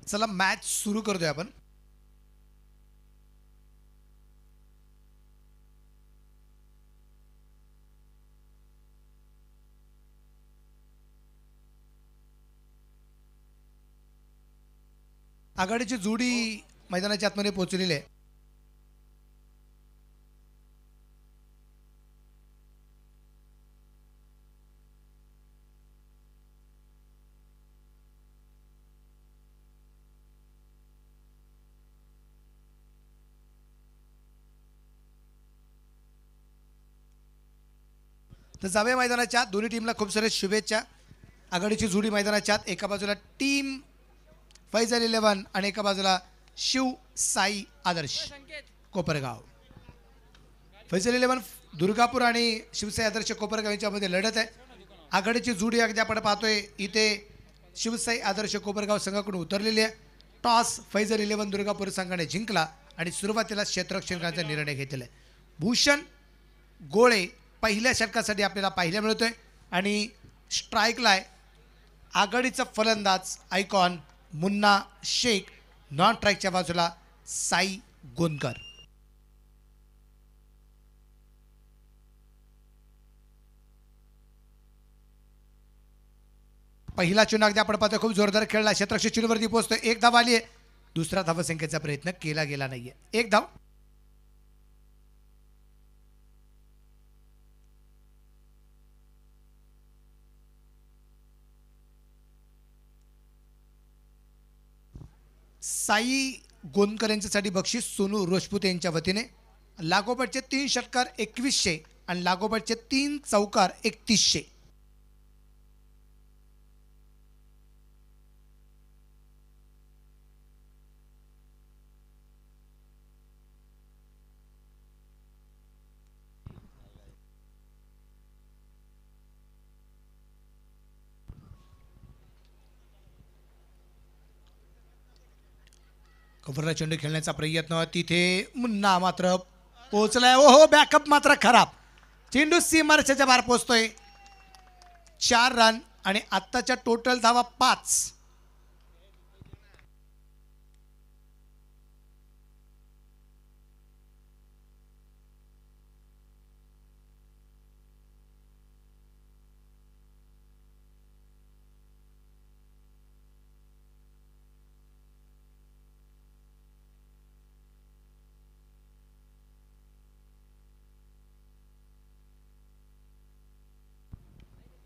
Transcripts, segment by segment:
चला मॅच सुरू करतोय आपण. आघाडीची जोडी मैदानाच्या आतमध्ये पोहोचलेली आहे. तर जावे मैदानाच्या दोन्ही टीमला खूप सारे शुभेच्छा. आघाडीची जोडी मैदानाच्या आत, एका बाजूला टीम फैजल 11 आणि एका बाजूला शिव साई आदर्श कोपरगाव. फैजल 11 दुर्गापूर आणि शिवसाई आदर्श कोपरगाव यांच्यामध्ये लढत आहे. आघाडीची जोडी अगदी आपण पाहतोय इथे शिवसाई आदर्श कोपरगाव संघाकडून उतरलेली आहे. टॉस फैजल 11 दुर्गापूर संघाने जिंकला आणि सुरुवातीला क्षेत्ररक्षकांचा निर्णय घेतलेला आहे. भूषण गोळे पहिल्या षटकासाठी आपल्याला पाहायला मिळतोय आणि स्ट्राईकला आहे आघाडीचा फलंदाज आयकॉन मुन्ना शेख. नॉन स्ट्राईकच्या बाजूला साई गोंदकर. पहिला चेंडू अगदी आपण पाहतोय खूप जोरदार खेळला. क्षेत्ररक्षक चेंडूवरती पोहोचतोय. एक धाव आली आहे. दुसरा धावसंख्येचा प्रयत्न केला गेला नाहीये. एक धाव. साई गोंदकर यांच्यासाठी बक्षीस सोनू राजपूत यांच्या वतीने. लागोपाठचे 3 षटकार 2100 आणि लागोपाठचे 3 चौकार 3100. कव्हरला चेंडू खेळण्याचा प्रयत्न तिथे मुन्ना मात्र पोहोचलाय. ओहो बॅकअप मात्र खराब. चेंडू सीमारेषेच्या बाहेर पोहोचतोय. 4 रन आणि आत्ताच्या टोटल धावा 5.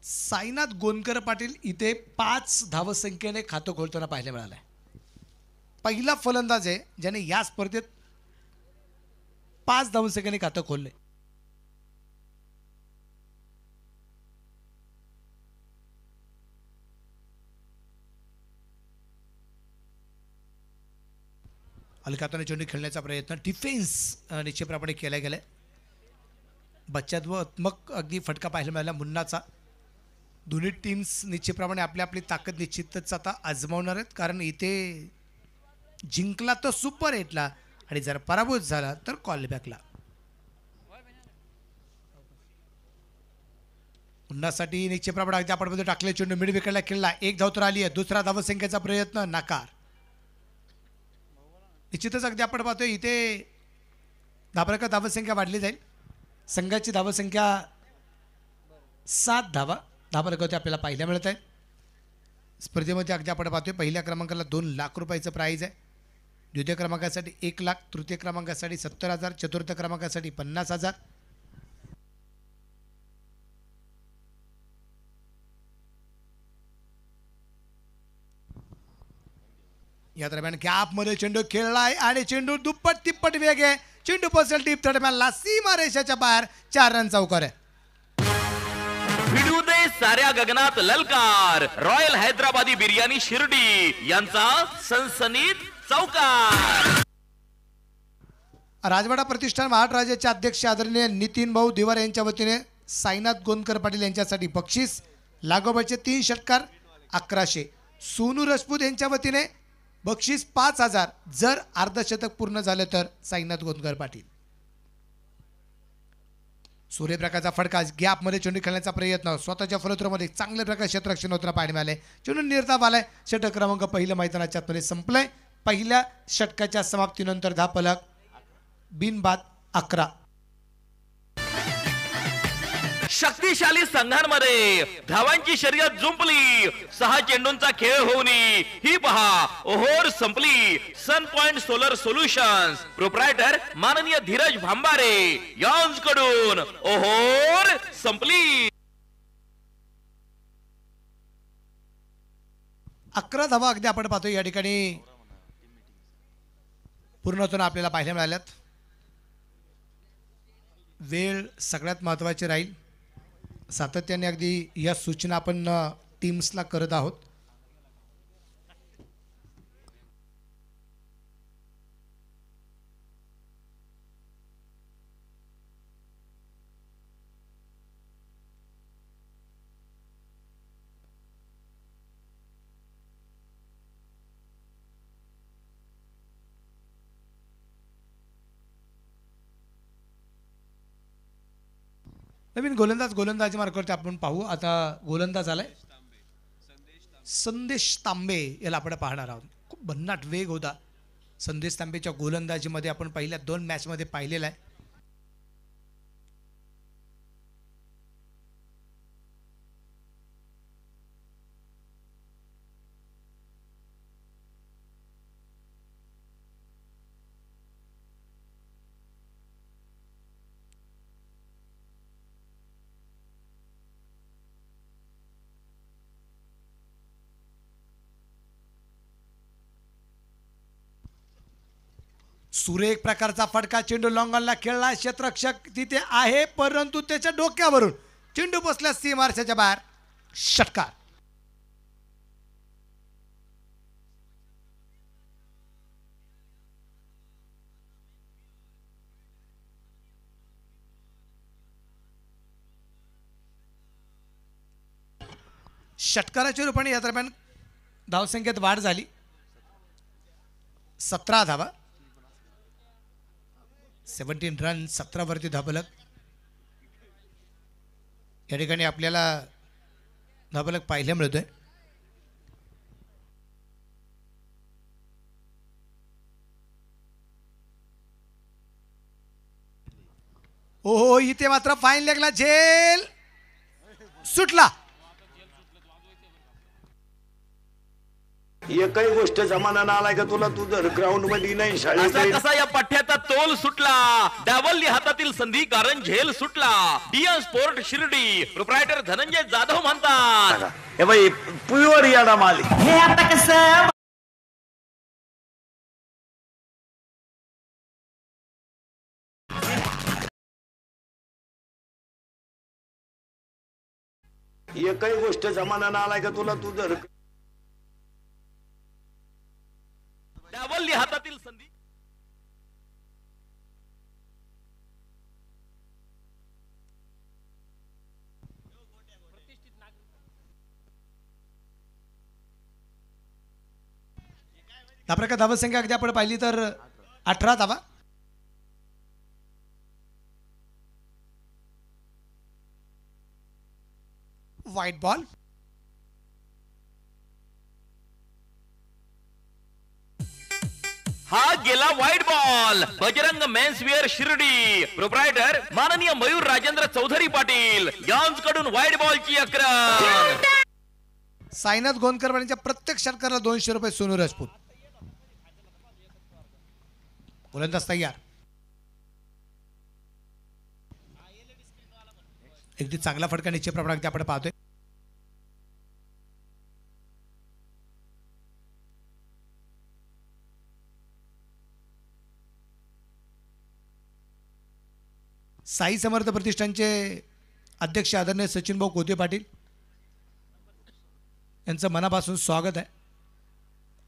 साईनाथ गोंदकर पाटील इथे 5 धावसंख्येने खातं खोलताना पाहायला मिळालंय. पहिला फलंदाज आहे ज्याने या स्पर्धेत 5 धावसंख्येने खातं खोलले. अलकाताने चेंडू खेळण्याचा प्रयत्न डिफेन्स निश्चितप्रमाणे केला गेलाय. बच्चात्मक अगदी फटका पाहायला मिळाला मुन्नाचा. दोन्ही टीम्स निश्चितप्रमाणे आपली आपली ताकद निश्चितच आता आजमावणार आहेत. कारण इथे जिंकला तर सुपर 8ला आणि जर पराभूत झाला तर कॉलबॅकला. मुन्नासाठी निश्चितप्रमाणे अगदी आपण टाकले चेंडू मिड विकेटला खेळला. 1 धाव तर आली आहे. दुसरा धावसंख्येचा प्रयत्न नाकार. निश्चितच अगदी आपण पाहतोय इथे धावसंख्या वाढली जाईल. संघाची धावसंख्या 7 धावा धावते आपल्याला पाहायला मिळत आहे. स्पर्धेमध्ये अगदी आपण पाहतोय पहिल्या क्रमांकाला 2 लाख रुपयाचं प्राईज आहे. द्वितीय क्रमांकासाठी 1 लाख, तृतीय क्रमांकासाठी 70,000, चतुर्थ क्रमांकासाठी 50,000. या दरम्यान गॅपमध्ये चेंडू खेळलाय आणि चेंडू दुप्पट तिप्पट वेग आहे. चेंडू पोहोचेल टीप दरम्यानला सीमारेषेच्या बाहेर. 4 रन चौकार आहे. भिडू दे साऱ्या गगनात ललकार. रॉयल हैदराबादी बिर्याणी शिर्डी यांचा सनसनीत चौकार. राजवाडा प्रतिष्ठान महाराष्ट्राचे अध्यक्ष आदरणीय नितीन भाऊ दिवार यांच्या वतीने साईनाथ गोंदकर पाटील यांच्यासाठी बक्षीस. लागोपाठचे 3 षटकार 1100. सोनू राजपूत यांच्या वतीने बक्षीस 5000 जर अर्धशतक पूर्ण झालं तर साईनाथ गोंदकर पाटील. सूर्यप्रकाशचा फटका, गॅपमध्ये चेंडू खेळण्याचा प्रयत्न, स्वतःच्या फलत्रोमध्ये चांगल्या प्रकारे क्षेत्ररक्षण होताना पाहायला मिळाले. चेंडू निर्धाव आलाय. षटक क्रमांक पहिलं मैदानाच्या आतमध्ये संपलंय. पहिल्या षटकाच्या समाप्तीनंतर धापलक बिनबाद 11. शक्तिशाली संघांमध्ये धावांची शर्यत जुंपली. 6 चेंडूंचा खेळ होऊन ही पहा ओहोर संपली. सन पॉइंट सोलर सोल्युशन्स प्रोप्रायटर माननीय धीरज भांबारे यांकडून ओहोर संपली. 11 धावा अगदी आपण पाहतो या ठिकाणी पूर्ण होताना आपल्याला पाहायला मिळाल्यात. वेळ सगळ्यात महत्त्वाची राहील. सातत्याने अगदी या सूचना आपण टीम्सला करत आहोत. नवीन गोलंदाजी मार्गावरती आपण पाहू. आता गोलंदाज आलाय संदेश तांबे, याला आपण पाहणार आहोत. खूप भन्नाट वेग होता संदेश तांबेच्या गोलंदाजीमध्ये, आपण पहिल्या 2 मॅचमध्ये पाहिलेला आहे. सुरेख प्रकारचा फटका, चेंडू लॉंगॉनला खेळला. क्षेत्ररक्षक तिथे आहे परंतु त्याच्या डोक्यावरून चेंडू बसल्या सीमारशाच्या बाहेर. षटकार. षटकाराच्या रूपाने या दरम्यान धावसंख्येत वाढ झाली. 17 धावा, 17 रन, 17 वरती धाबलक. या ठिकाणी आपल्याला धाबलक पाहायला मिळतोय. ओहो, इथे मात्र फाईन लेगला झेल सुटला. एकही गोष्ट जमाना आलाय का तुला? तू जर ग्राउंड मध्ये नाही शाळेत असा कसा या पठ्याचा तोल सुटला. डावलली हातातील संधी कारण झेल सुटला. India sport Shirdi proprietor Dhananjay Jadhav म्हणतात, हे बाई पुईवर याडा माली. हे आता कसं एकही गोष्ट जमाना आलाय का तुला? तू जर डावलली हातातील संधी. या प्रकार धावसंख्या अगदी आपण पाहिली तर 18 धावा. White ball. हा गेला white ball. Bajrang menswear Shirdi proprietor माननीय मयूर राजेंद्र चौधरी पाटील यांकडून व्हाईट बॉलची अक्रम. साईनाथ गोंदकर यांच्या प्रत्येक षटकाराला 200 रुपये सोनू राजपूत. गोलंदाज तयार. अगदी चांगला फटका निश्चित प्रमाणात आपण पाहतोय. साई समर्थ प्रतिष्ठानचे अध्यक्ष आदरणीय सचिन भाऊ कोते पाटील यांचं मनापासून स्वागत आहे.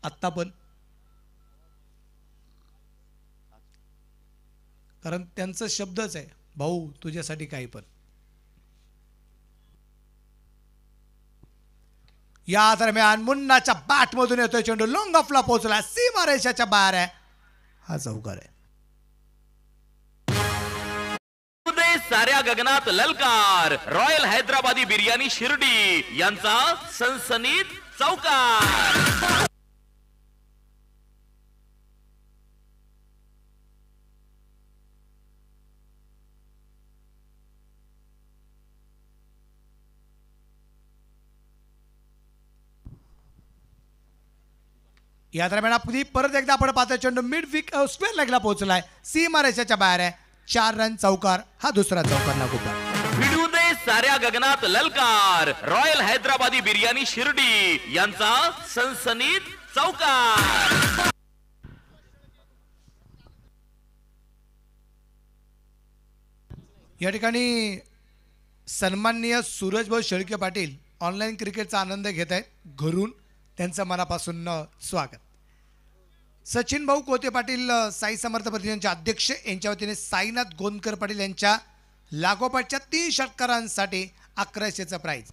आत्ता पण कारण त्यांचा शब्दच आहे, भाऊ तुझ्यासाठी काही पण. या दरम्यान मुन्नाच्या बॅटमधून येतोय चेंडू, लॉंग ऑफला पोहोचला, सीमारेषाच्या बाहेर आहे. हा चौकार आहे. साऱ्या गगनात ललकार, रॉयल हैदराबादी बिर्याणी शिर्डी यांचा सनसनीत चौकार. या दरम्यान आपली परत एकदा आपण पाहतो चेंडू मिड विक स्क्वेअर लेगला पोहोचलाय, सीमारेषेच्या बाहेर आहे. 4 रन चौकार, हा दुसरा चौकार लागू पडला. भिडू दे साऱ्या गगनात ललकार, रॉयल हैदराबादी बिर्याणी शिर्डी यांचा सनसनीत चौकार. या ठिकाणी सन्माननीय सूरजभाऊ शेळके पाटील ऑनलाईन क्रिकेटचा आनंद घेत आहेत घरून, त्यांचं मनापासून स्वागत. सचिन भाऊ कोते पाटील साई समर्थ प्रतिनिधींचे अध्यक्ष यांच्या वतीने साईनाथ गोंदकर पाटील यांच्या लागोपाठच्या 3 षटकारांसाठी 1100चं प्राइज.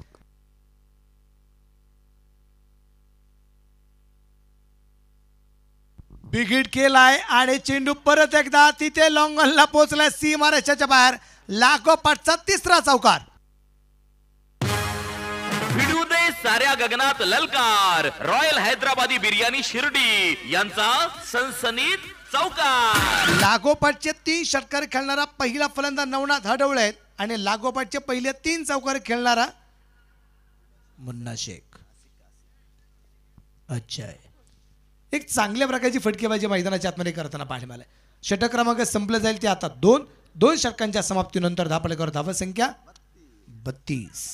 बिग हिट केलाय आणि चेंडू परत एकदा तिथे लॉंग ऑनला पोहोचलाय, सीमारेषेच्या बाहेर. लागोपाठचा 3रा चौकार. भिडू दे साऱ्या गगनात ललकार, रॉयल हैदराबादी बिर्याणी शिर्डी यांचा सनसनीत चौकार. लागोपाठचे 3 षटकार खेळणारा पहिला फलंदाज नवनाथ हडवळे आहेत आणि लागोपाठचे पहिले 3 चौकार खेळणारा मुन्ना शेख. अच्छा आहे. एक चांगल्या प्रकारची फटकेबाजी मैदानाच्या आतमध्ये करताना पाहायला मिळाली. षटक क्रमांक संपलं जाईल ते आता 2 षटकांच्या समाप्तीनंतर धापलेकर धावसंख्या 32.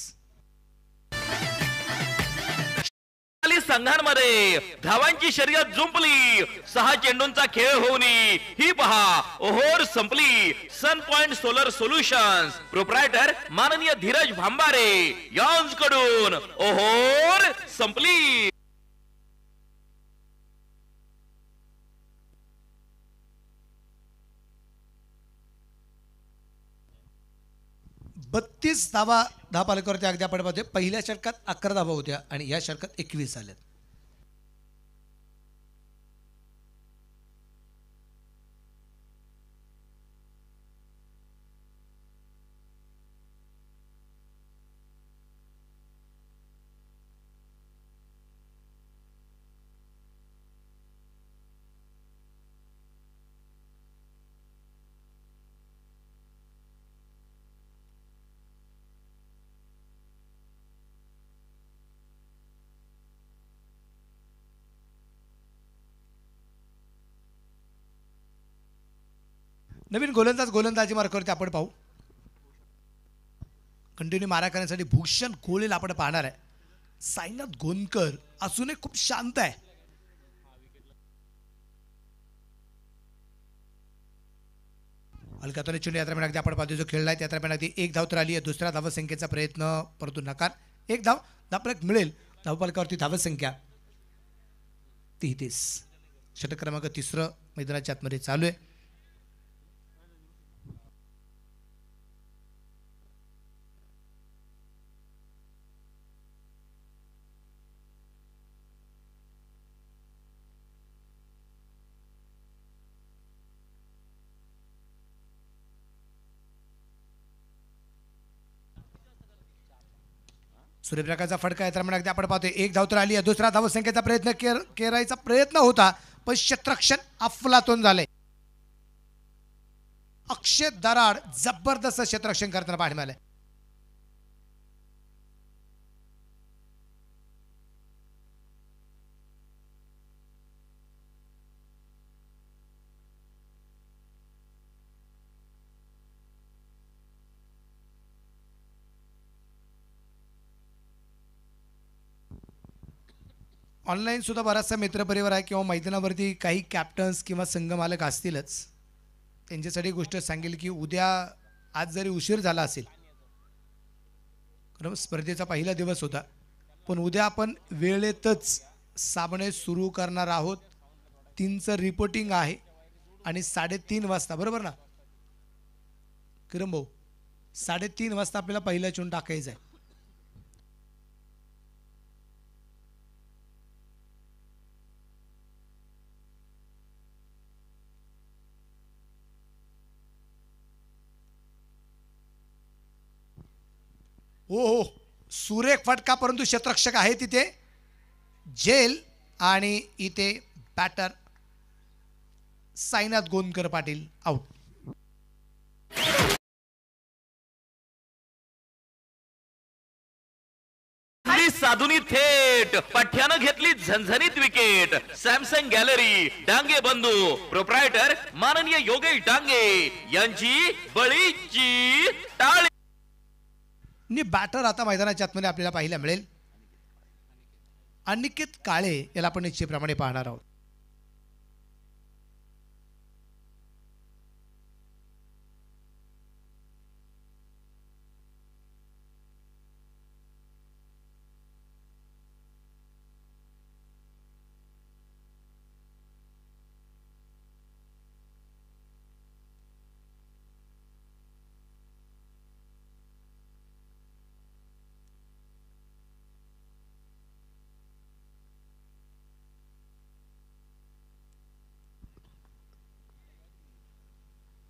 संघांमध्ये धावांची शर्यत जुंपली, 6 चेंडूंचा खेळ होऊन ही पहा ओहोर संपली. सन पॉइंट सोलर सोल्युशन्स प्रोप्रायटर माननीय धीरज भांबारे यांच्याकडून ओहोर संपली. बत्तीस धापालकर अगदी आपण पाहतोय. पहिल्या षटकात 11 धावा होत्या आणि या षटकात 21 आल्यात. नवीन गोलंदाजी मार्गावरती आपण पाहू. कंटिन्यू मारा करण्यासाठी भूषण गोळेला आपण पाहणार आहे. साईनाथ गोंदकर असूनही खूप शांत आहे. अलकातोने चेंडू या दरम्यान अगदी आपण पाहतो जो खेळलाय त्या दरम्यान अगदी 1 धाव तर आली आहे. दुसऱ्या धावसंख्येचा प्रयत्न परंतु नकार. 1 धाव धावफलक मिळेल. धावफलकावरती धावसंख्या 33. षटक क्रमांक 3 मैदानाच्या आतमध्ये चालू आहे. सूर्यप्रकाशचा फटका आहे तर अगदी आपण पाहतोय 1 धाव तर आली आहे. दुसरा धावसंख्येचा प्रयत्न केरायचा प्रयत्न होता पण क्षेत्ररक्षण अफलातून झाले. अक्षय दराड जबरदस्त क्षेत्ररक्षण करताना पाहायला मिळाले. ऑनलाईन सुद्धा बराचसा मित्रपरिवार आहे किंवा मैदानावरती काही कॅप्टन्स किंवा संघ मालक असतीलच. त्यांच्यासाठी गोष्ट सांगेल की उद्या आज जरी उशीर झाला असेल कारण स्पर्धेचा पहिला दिवस होता पण उद्या आपण वेळेतच सामने सुरू करणार आहोत. 3चं रिपोर्टिंग आहे आणि 3:30 वाजता बरोबर ना किरण भाऊ 3:30 वाजता आपल्याला पहिला चेंडू टाकायचा आहे. हो सुरेख फटका, परंतु क्षेत्ररक्षक आहे तिथे जेल आणि इथे बॅटर साईनाथ गोंदकर पाटील आउट. साधुनी थेट पठ्यानं घेतली झणझणीत विकेट. सॅमसंग गॅलरी डांगे बंधू प्रोप्रायटर माननीय योगेश डांगे यांची बळीची टाळी. बॅटर आता मैदानाच्या आतमध्ये आपल्याला पाहायला मिळेल. अनिकेत काळे याला आपण निश्चितप्रमाणे पाहणार आहोत.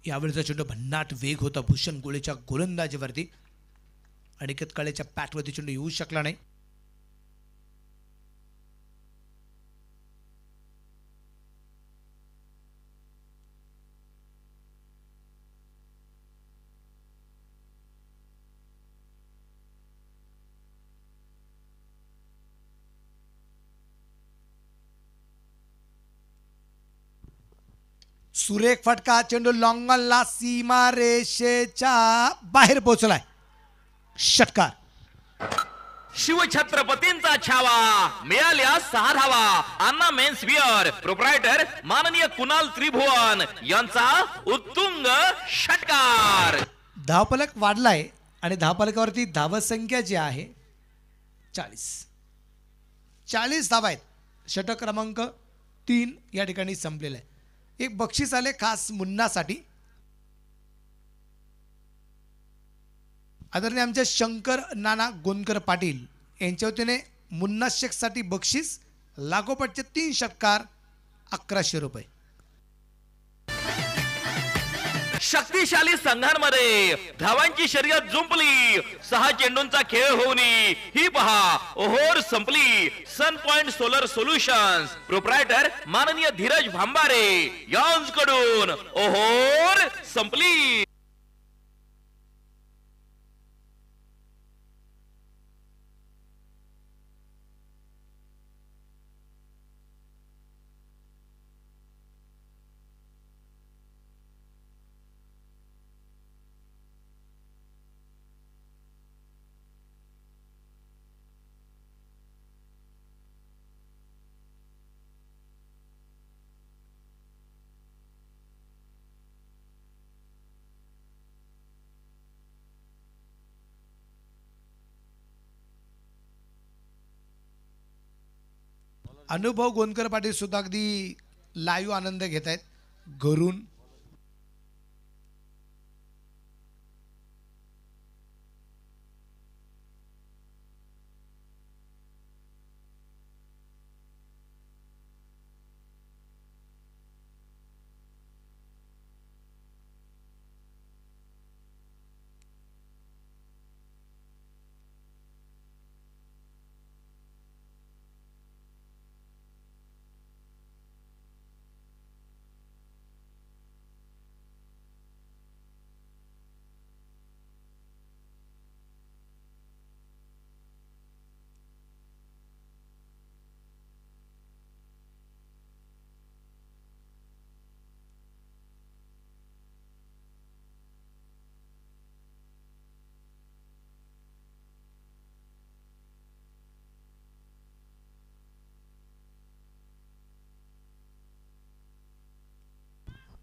यावेळीचा चेंडू भन्नाट वेग होता भूषण गोळेच्या गोलंदाजीवरती. अनिकेत काळेच्या पॅटवरती चेंडू येऊ शकला नाही. सुरेख फटका, चेंडू लॉंगनला सीमा रेषेच्या बाहेर पोहोचलाय. षटकार. शिवछत्रपतींचा छावा, मिळाल्या 6 धावा. अन्ना मेन्स विअर प्रोप्रायटर माननीय कुणाल त्रिभुवन यांचा उत्तुंग षटकार. धावफलक वाढलाय आणि धावफलकावरती धावसंख्या जी आहे 40 धावा आहेत. षटक क्रमांक 3 या ठिकाणी संपलेला आहे. एक बक्षीस आले खास मुन्नासाठी. आदरणीय आमच्या शंकर नाना गोंदकर पाटील यांच्या वतीने मुन्ना शेखसाठी बक्षीस, लागोपाठचे 3 षटकार 1100 रुपये. शक्तिशाली संघांमध्ये धावांची शर्यत जुंपली. 6 चेंडूंचा खेळ होऊन ही पहा ओहोर संपली. सन पॉइंट सोलर सोल्युशन्स प्रोप्रायटर माननीय धीरज भांबारे यांकडून ओहोर संपली. अनुभव गोंदकर पाटील सुद्धा अगदी लाईव्ह आनंद घेत आहेत घरून.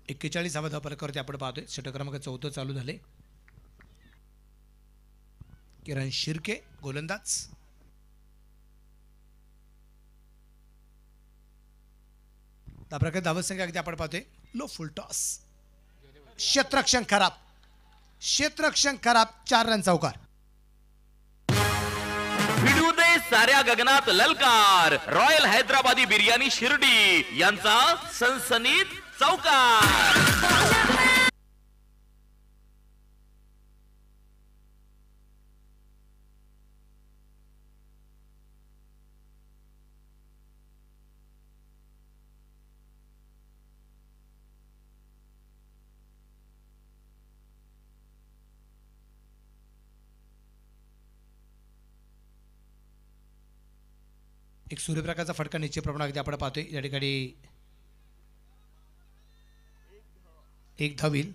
एक्केचाळीस धावा धावफलकावरती आपण पाहतोय. षटक क्रमांक 14 चालू झाले. किरण शिर्के गोलंदाज. त्या प्रकारे धावसंख्या अगदी आपण पाहतोय लो. फुल टॉस. क्षेत्ररक्षण खराब, 4 रन चौकार. भिडू दे साऱ्या गगनात ललकार. रॉयल हैदराबादी बिर्याणी शिर्डी यांचा सनसनीत चौकार. एक सूर्यप्रकाशचा फटका निश्चितप्रमाणे अगदी आपण पाहतोय या ठिकाणी एक धाव होईल.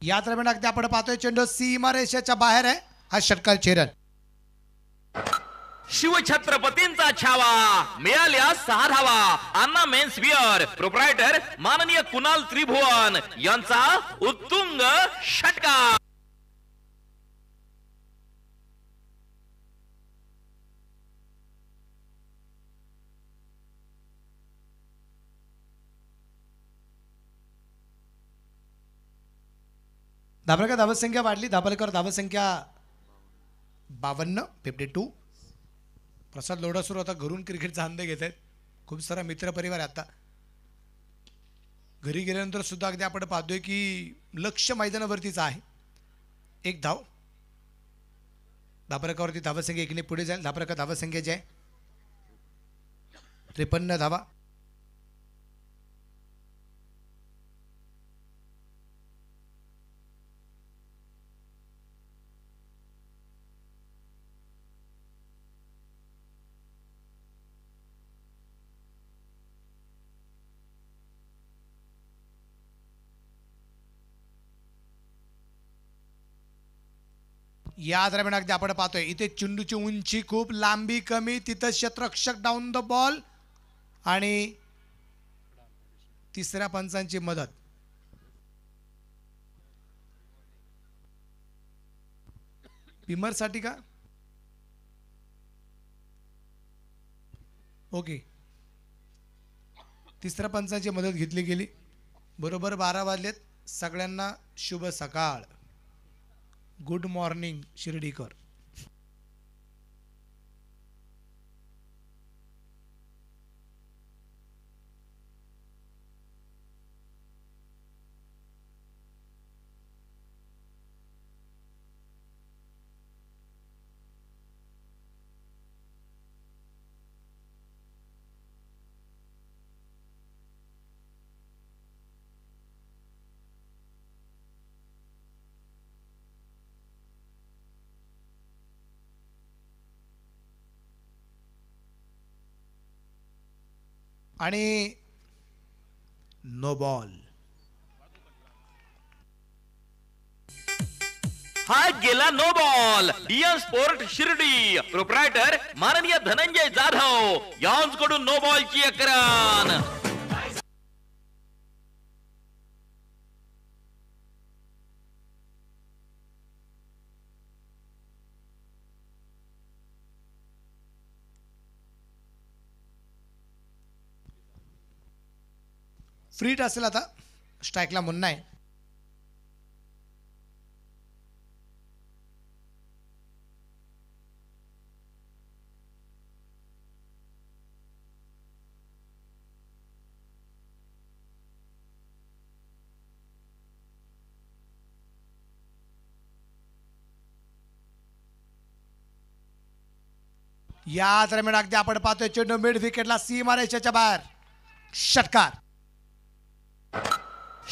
या दरम्यान अगदी आपण पाहतोय चेंडू सीमारेषेच्या बाहेर आहे. हा षटकार छेदन. शिवछत्रपतींचा छावा मिळाल्या 6 धावा. अन्ना मेन्स विअर प्रोप्रायटर माननीय कुणाल त्रिभुवन यांचा उत्तुंग षटकार. धाबळकर धावसंख्या वाढली. धाबळकर धावसंख्या 52 52. प्रसाद लोढासूर आता घरून क्रिकेटचा आनंद घेत आहेत. खूप सारा मित्रपरिवार आहे. आता घरी गेल्यानंतर सुद्धा अगदी आपण पाहतोय की लक्ष मैदानावरतीच आहे. एक धाव. धाबळकावरती धावसंख्या 1ने पुढे जाईल. धाबळकर धावसंख्या जी आहे 53 धावा. या दरम्यान अगदी आपण पाहतोय इथे चेंडूची उंची खूप, लांबी कमी, तिथं क्षेत्ररक्षक डाऊन द बॉल आणि तिसऱ्या पंचांची मदत. पिमरसाठी का ओके. तिसऱ्या पंचांची मदत घेतली गेली. बरोबर 12 वाजलेत. सगळ्यांना शुभ सकाळ. गुड मॉर्निंग शिर्डीकर. आणि नो बॉल. हा गेला नो बॉल. डियन स्पोर्ट शिर्डी प्रोप्रायटर माननीय धनंजय जाधव यांच्याकडून नो बॉलची अकरान. फ्रीट असेल आता. स्ट्राईकला मुन्ना आहे. या दरम्यान अगदी आपण पाहतोय चेंडू मिड विकेटला सीमारेषेच्या बाहेर. षटकार.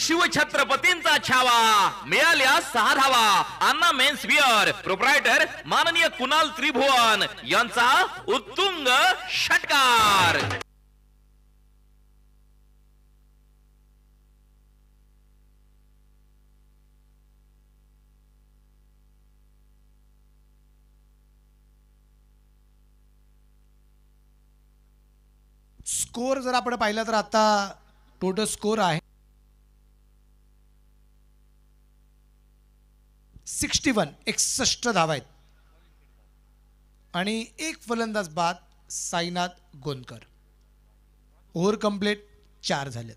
शिवछत्रपतींचा छावा मिळाल्या 6 धावा. अन्ना मेन्स विअर प्रोप्रायटर माननीय कुणाल त्रिभुवन यांचा उत्तुंग षटकार. स्कोर जर आपण पाहिलं तर आता टोटल स्कोर आहे 61 धावा आहेत आणि एक फलंदाज बाद साईनाथ गोंदकर. ओव्हर कंप्लीट 4 झालेत.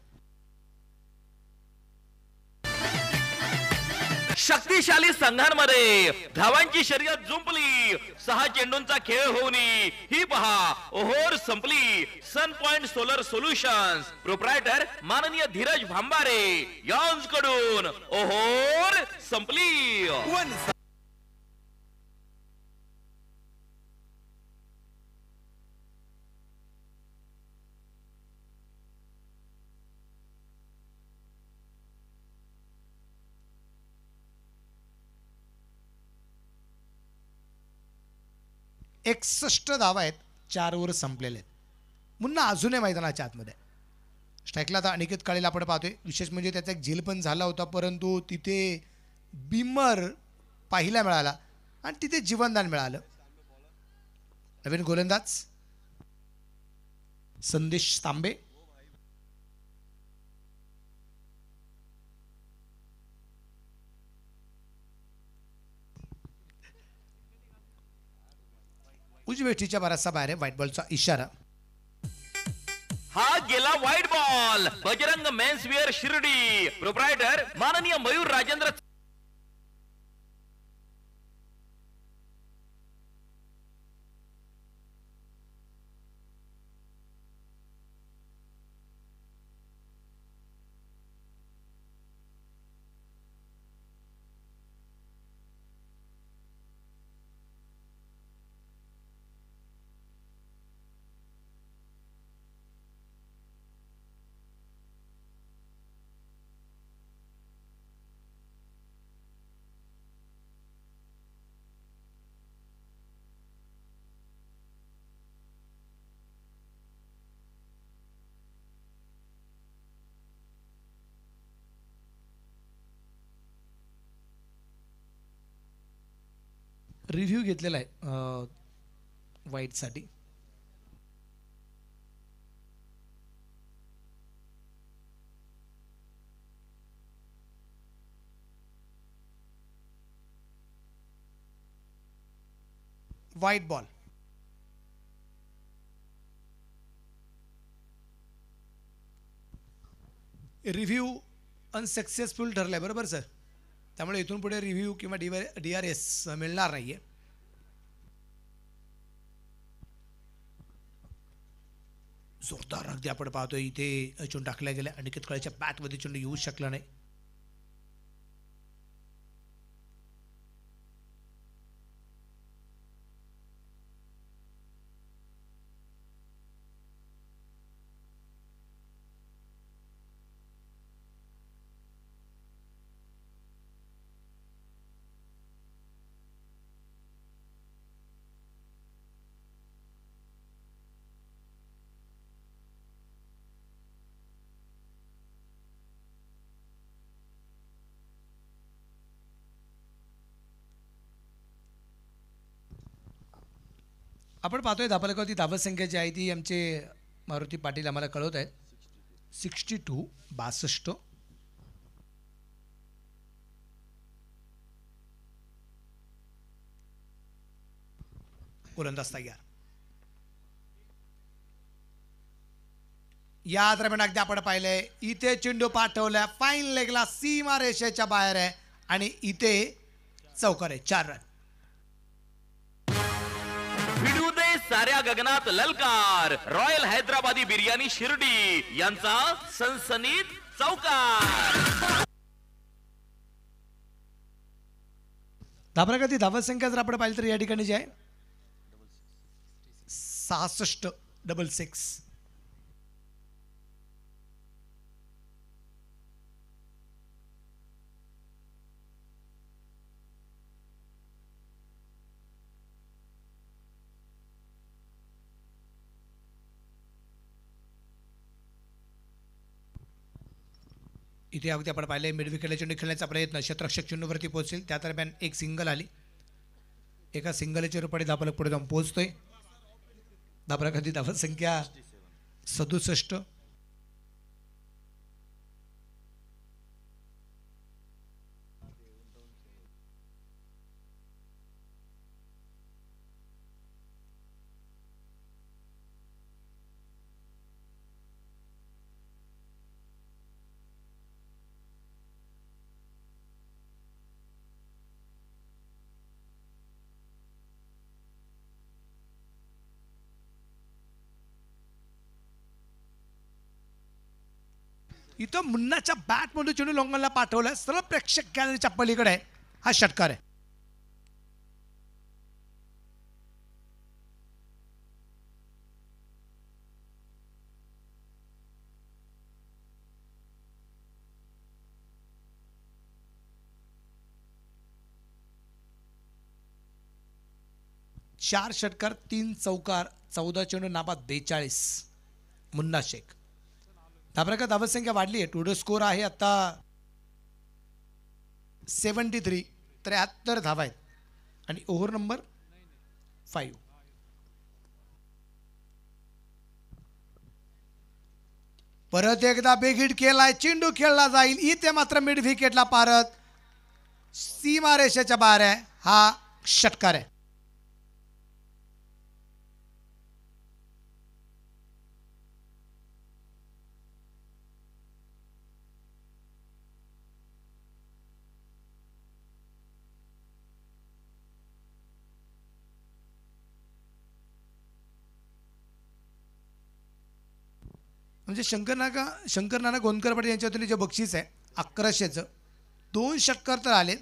शक्तिशाली संघांमध्ये धावांची शर्यत जुंपली. 6 चेंडूंचा खेळ होऊन ही पहा ओहोर संपली. सन पॉइंट सोलर सोल्युशन्स प्रोप्रायटर माननीय धीरज भांबारे यांकडून ओहोर संपली. एकसष्ट धावा आहेत, 4 ओव्हर संपलेले आहेत. मुन्ना अजूनही मैदानाच्या आतमध्ये. स्ट्राईकला आता अनिकेत काळेला आपण पाहतोय. विशेष म्हणजे त्याचा एक झेल पण झाला होता, परंतु तिथे बिमर पाहायला मिळाला आणि तिथे जीवनदान मिळालं. नवीन गोलंदाज संदेश तांबे. उजवेठीच्या बराचसा बाहेर आहे. व्हाईट बॉलचा इशारा. हा गेला white ball. Bajrang menswear Shirdi proprietor माननीय मयूर राजेंद्र. रिव्ह्यू घेतलेला आहे व्हाईटसाठी. White ball. रिव्ह्यू अनसक्सेसफुल ठरलाय. बरोबर सर. त्यामुळे इथून पुढे रिव्ह्यू किंवा DRS मिळणार नाहीये. जोरदार अगदी आपण पाहतोय इथे चेंडू टाकला गेला. अनिकेत काळेच्या बॅटमध्ये चेंडू येऊ शकला नाही. आपण पाहतोय धापलकावरती धावत संख्या जी आहे ती आमचे मारुती पाटील आम्हाला कळवत आहेत. 62. गोलंदाज तयार. या दरम्यान अगदी आपण पाहिलंय इथे चेंडू पाठवलाय फाईन लेगला, सीमा रेषेच्या बाहेर आहे आणि इथे चौकार आहे. 4 रन. भिडू दे साऱ्या गगनात ललकार. रॉयल हैदराबादी बिर्याणी शिर्डी यांचा सनसनीत चौकार. धाबरागती धावत संख्या जर आपण पाहिली तर या ठिकाणी जे आहे 66. इथे अगदी आपण पाहिले मिड विकेटला चेंडू खेळण्याचा प्रयत्न. क्षेत्ररक्षक चेंडूवरती पोहोचेल त्या दरम्यान एक सिंगल आली. एका सिंगलच्या रूपाने धापलक पुढे जाऊन पोहोचतोय. धापलकाची धावत संख्या 67. इथं मुन्नाच्या बॅटमधून चेंडू लॉंगनला पाठवला, सर्व प्रेक्षक गॅलरीच्या पलीकडे आहे. हा षटकार आहे. चार षटकार 3 चौकार 14 चेंडू नाबाद 42. मुन्ना शेख धाबराका धावसंख्या वाढली आहे. टुडे स्कोर आहे आता 73. 73 धावा आहेत आणि ओव्हर नंबर 5. परत एकदा बिग हिट केलाय, चेंडू खेळला जाईल. इथे मात्र मिड विकेटला पारत सीमारेषेच्या बाहेर आहे. हा षटकार आहे. म्हणजे शंकर नाना गोंदकर पाटील यांच्या वतीने जे बक्षीस आहे 1100चं, 2 षटकार तर आले,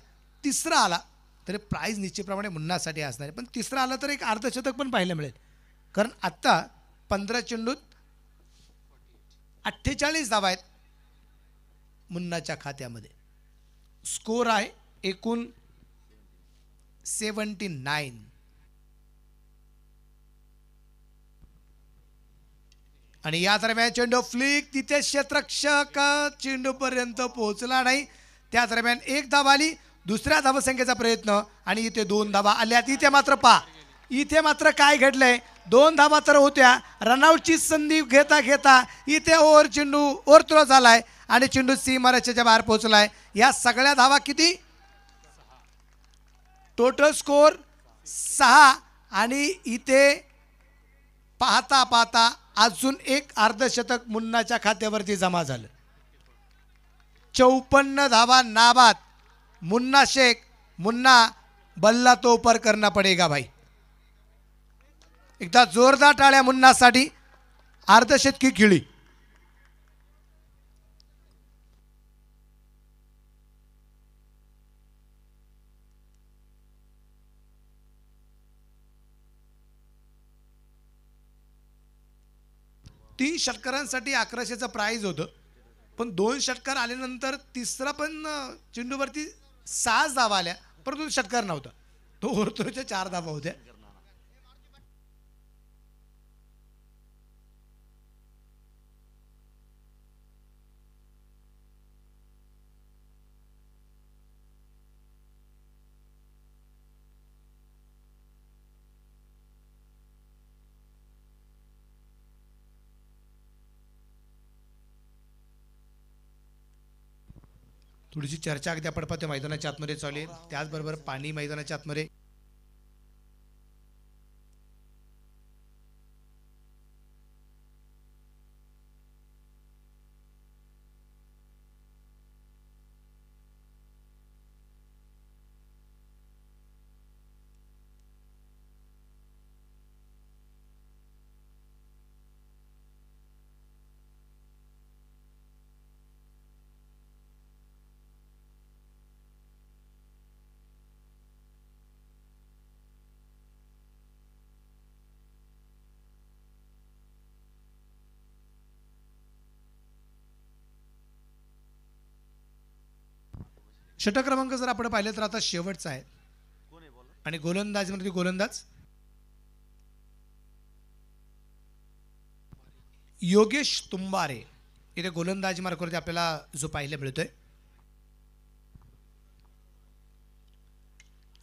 तिसरा आला तरी प्राईज निश्चितप्रमाणे मुन्नासाठी असणार आहे. पण तिसरा आला तर एक अर्धशतक पण पाहायला मिळेल, कारण आत्ता 15 चेंडूत 48 धावा आहेत मुन्नाच्या खात्यामध्ये. स्कोर आहे एकूण 79. आणि या दरम्यान चेंडू फ्लिक, तिथे क्षेत्ररक्षक चेंडूपर्यंत पोहोचला नाही. त्या दरम्यान 1 धावा आली, दुसऱ्या धावसंख्येचा प्रयत्न आणि इथे 2 धावा आल्यात. इथे मात्र इथे मात्र काय घडलंय, 2 धावा तर होत्या, रनआउटची संधी घेता घेता इथे ओव्हर थ्रो झालाय आणि चेंडू सीमारेषेच्या बाहेर पोहोचलाय. या सगळ्या धावा किती, टोटल स्कोर 6 आणि इथे पाहता पाहता अजून एक अर्धशतक मुन्नाच्या खात्यावरती जमा झालं. 54 धावा नाबाद. मुन्ना शेख, मुन्ना बल्ला तो ऊपर करना पडेगा भाई. एकदा जोरदार टाळ्या मुन्नासाठी. अर्धशतकी खेळी. तीन षटकारांसाठी 1100चं प्राईज होतं, पण 2 षटकार आल्यानंतर तिसरा पण चेंडूवरती 6 धावा आल्या, परंतु षटकार नव्हता. तो ओव्हरथ्रोच्या 4 धावा होत्या. थोडीशी चर्चा अगदी आपण पाहतो मैदानाच्या आतमध्ये चालू आहे. त्याचबरोबर पाणी मैदानाच्या आतमध्ये. षटक क्रमांक जर आपण पाहिलं तर आता शेवटचा आहे आणि गोलंदाजमध्ये गोलंदाज योगेश तुंबारे. इथे गोलंदाजी मार्गावरती आपल्याला जो पाहायला मिळतोय,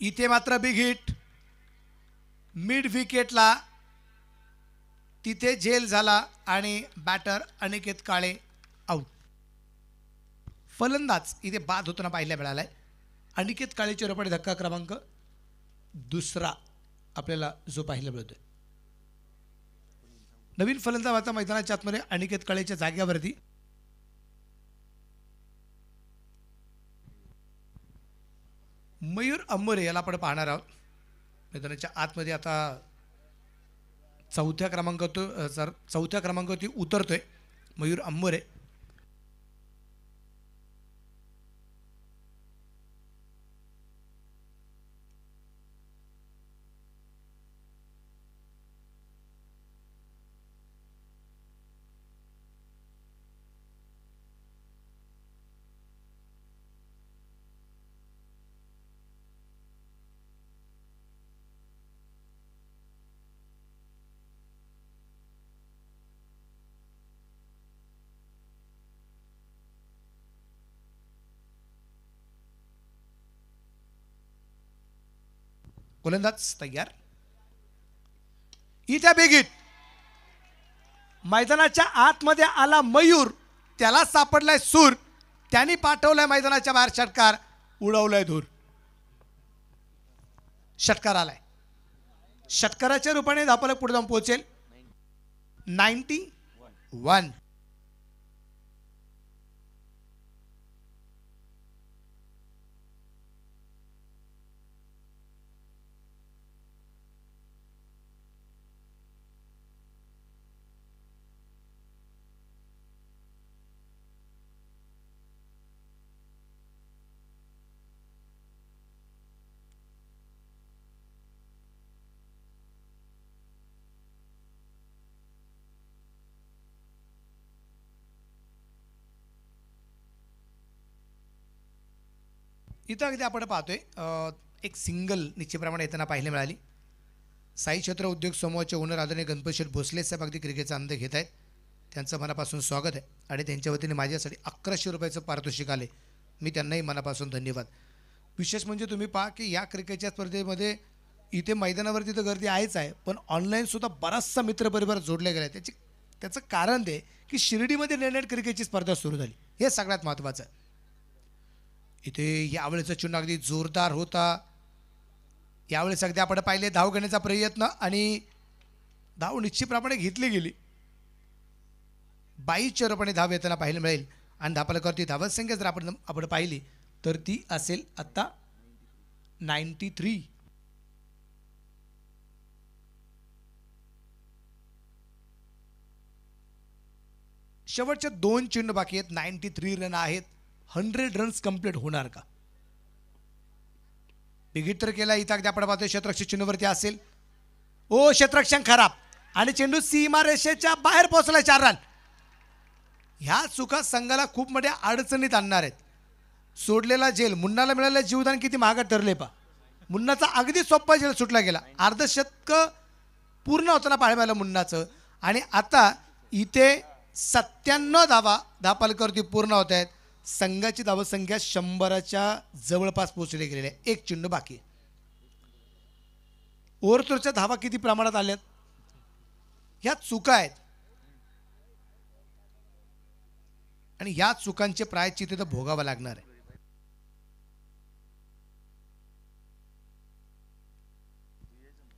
इथे मात्र बिग हिट मिड विकेटला तिथे झेल झाला आणि बॅटर अनिकेत काळे आउट. फलंदाज इथे बाद होताना पाहायला मिळालाय. अनिकेत काळेची रपडी धक्का क्रमांक 2 आपल्याला जो पाहायला मिळतोय. नवीन फलंदाज आता मैदानाच्या आतमध्ये अनिकेत काळेच्या जाग्यावरती. मयूर अंबोरे याला आपण पाहणार आहोत. मैदानाच्या आतमध्ये आता 4थ्या क्रमांकावरती उतरतोय मयूर अंबोरे. गोलंदाज तयार. इथे बेगीत मैदानाच्या आतमध्ये आला मयूर, त्याला सापडलाय सूर, त्यांनी पाठवलाय मैदानाच्या बाहेर षटकार, उडवलाय धूर. षटकार आलाय. षटकाराच्या रूपाने धावफलक पुढे जाऊन पोहोचेल 91. इथं अगदी आपण पाहतोय एक सिंगल निश्चितप्रमाणे येताना पाहायला मिळाली. साई क्षेत्र उद्योग समूहाचे ओनर आदरणीय गणपत शेठ भोसले साहेब अगदी क्रिकेटचा आनंद घेत आहेत. त्यांचं मनापासून स्वागत आहे आणि त्यांच्या वतीने माझ्यासाठी 1100 रुपयाचं पारितोषिक आले. मी त्यांनाही मनापासून धन्यवाद. विशेष म्हणजे तुम्ही पहा की या क्रिकेटच्या स्पर्धेमध्ये इथे मैदानावरती तर गर्दी आहेच आहे, पण ऑनलाईनसुद्धा बराचसा मित्रपरिवार जोडले गेला आहे. त्याचं कारण ते की शिर्डीमध्ये नेट क्रिकेटची स्पर्धा सुरू झाली, हे सगळ्यात महत्त्वाचं आहे. इथे यावेळेचा चुना अगदी जोरदार होता. यावेळेस अगदी आपण पाहिले धाव घेण्याचा प्रयत्न आणि धाव निश्चितप्रमाणे घेतली गेली. 22 रुपयाने धाव येताना पाहायला मिळेल आणि धावफलकावरती धावसंख्या जर आपण पाहिली तर ती असेल आता 93. शेवटचे 2 चेंडू बाकी आहेत. 93 रन आहेत. 100 रन्स कंप्लीट होणार का? बिगिट तर केला. इथं अगदी आपण पाहतोय क्षेत्ररक्षक चेंडूवरती असेल. ओ क्षेत्ररक्षण खराब आणि चेंडू सीमा रेषेच्या बाहेर पोहोचला. 4 रन. ह्या चुका संघाला खूप मोठ्या अडचणीत आणणार आहेत. सोडलेला जेल मुन्नाला मिळालेलं जीवदान किती महाग ठरले पा. मुन्नाचा अगदी सोप्पा जेल सुटला गेला. अर्धशतक पूर्ण होताना पाहायला मिळालं मुन्नाचं आणि आता इथे 97 धावफलकावरती पूर्ण होत आहेत. संघाची धावसंख्या 100च्या जवळपास पोहोचली गेलेली आहे. 1 चेंडू बाकी. ओव्हरथ्रोच्या धावा किती प्रमाणात आल्यात? ह्या चुका आहेत आणि ह्या चुकांचे प्रायश्चित्त तर भोगावं लागणार आहे.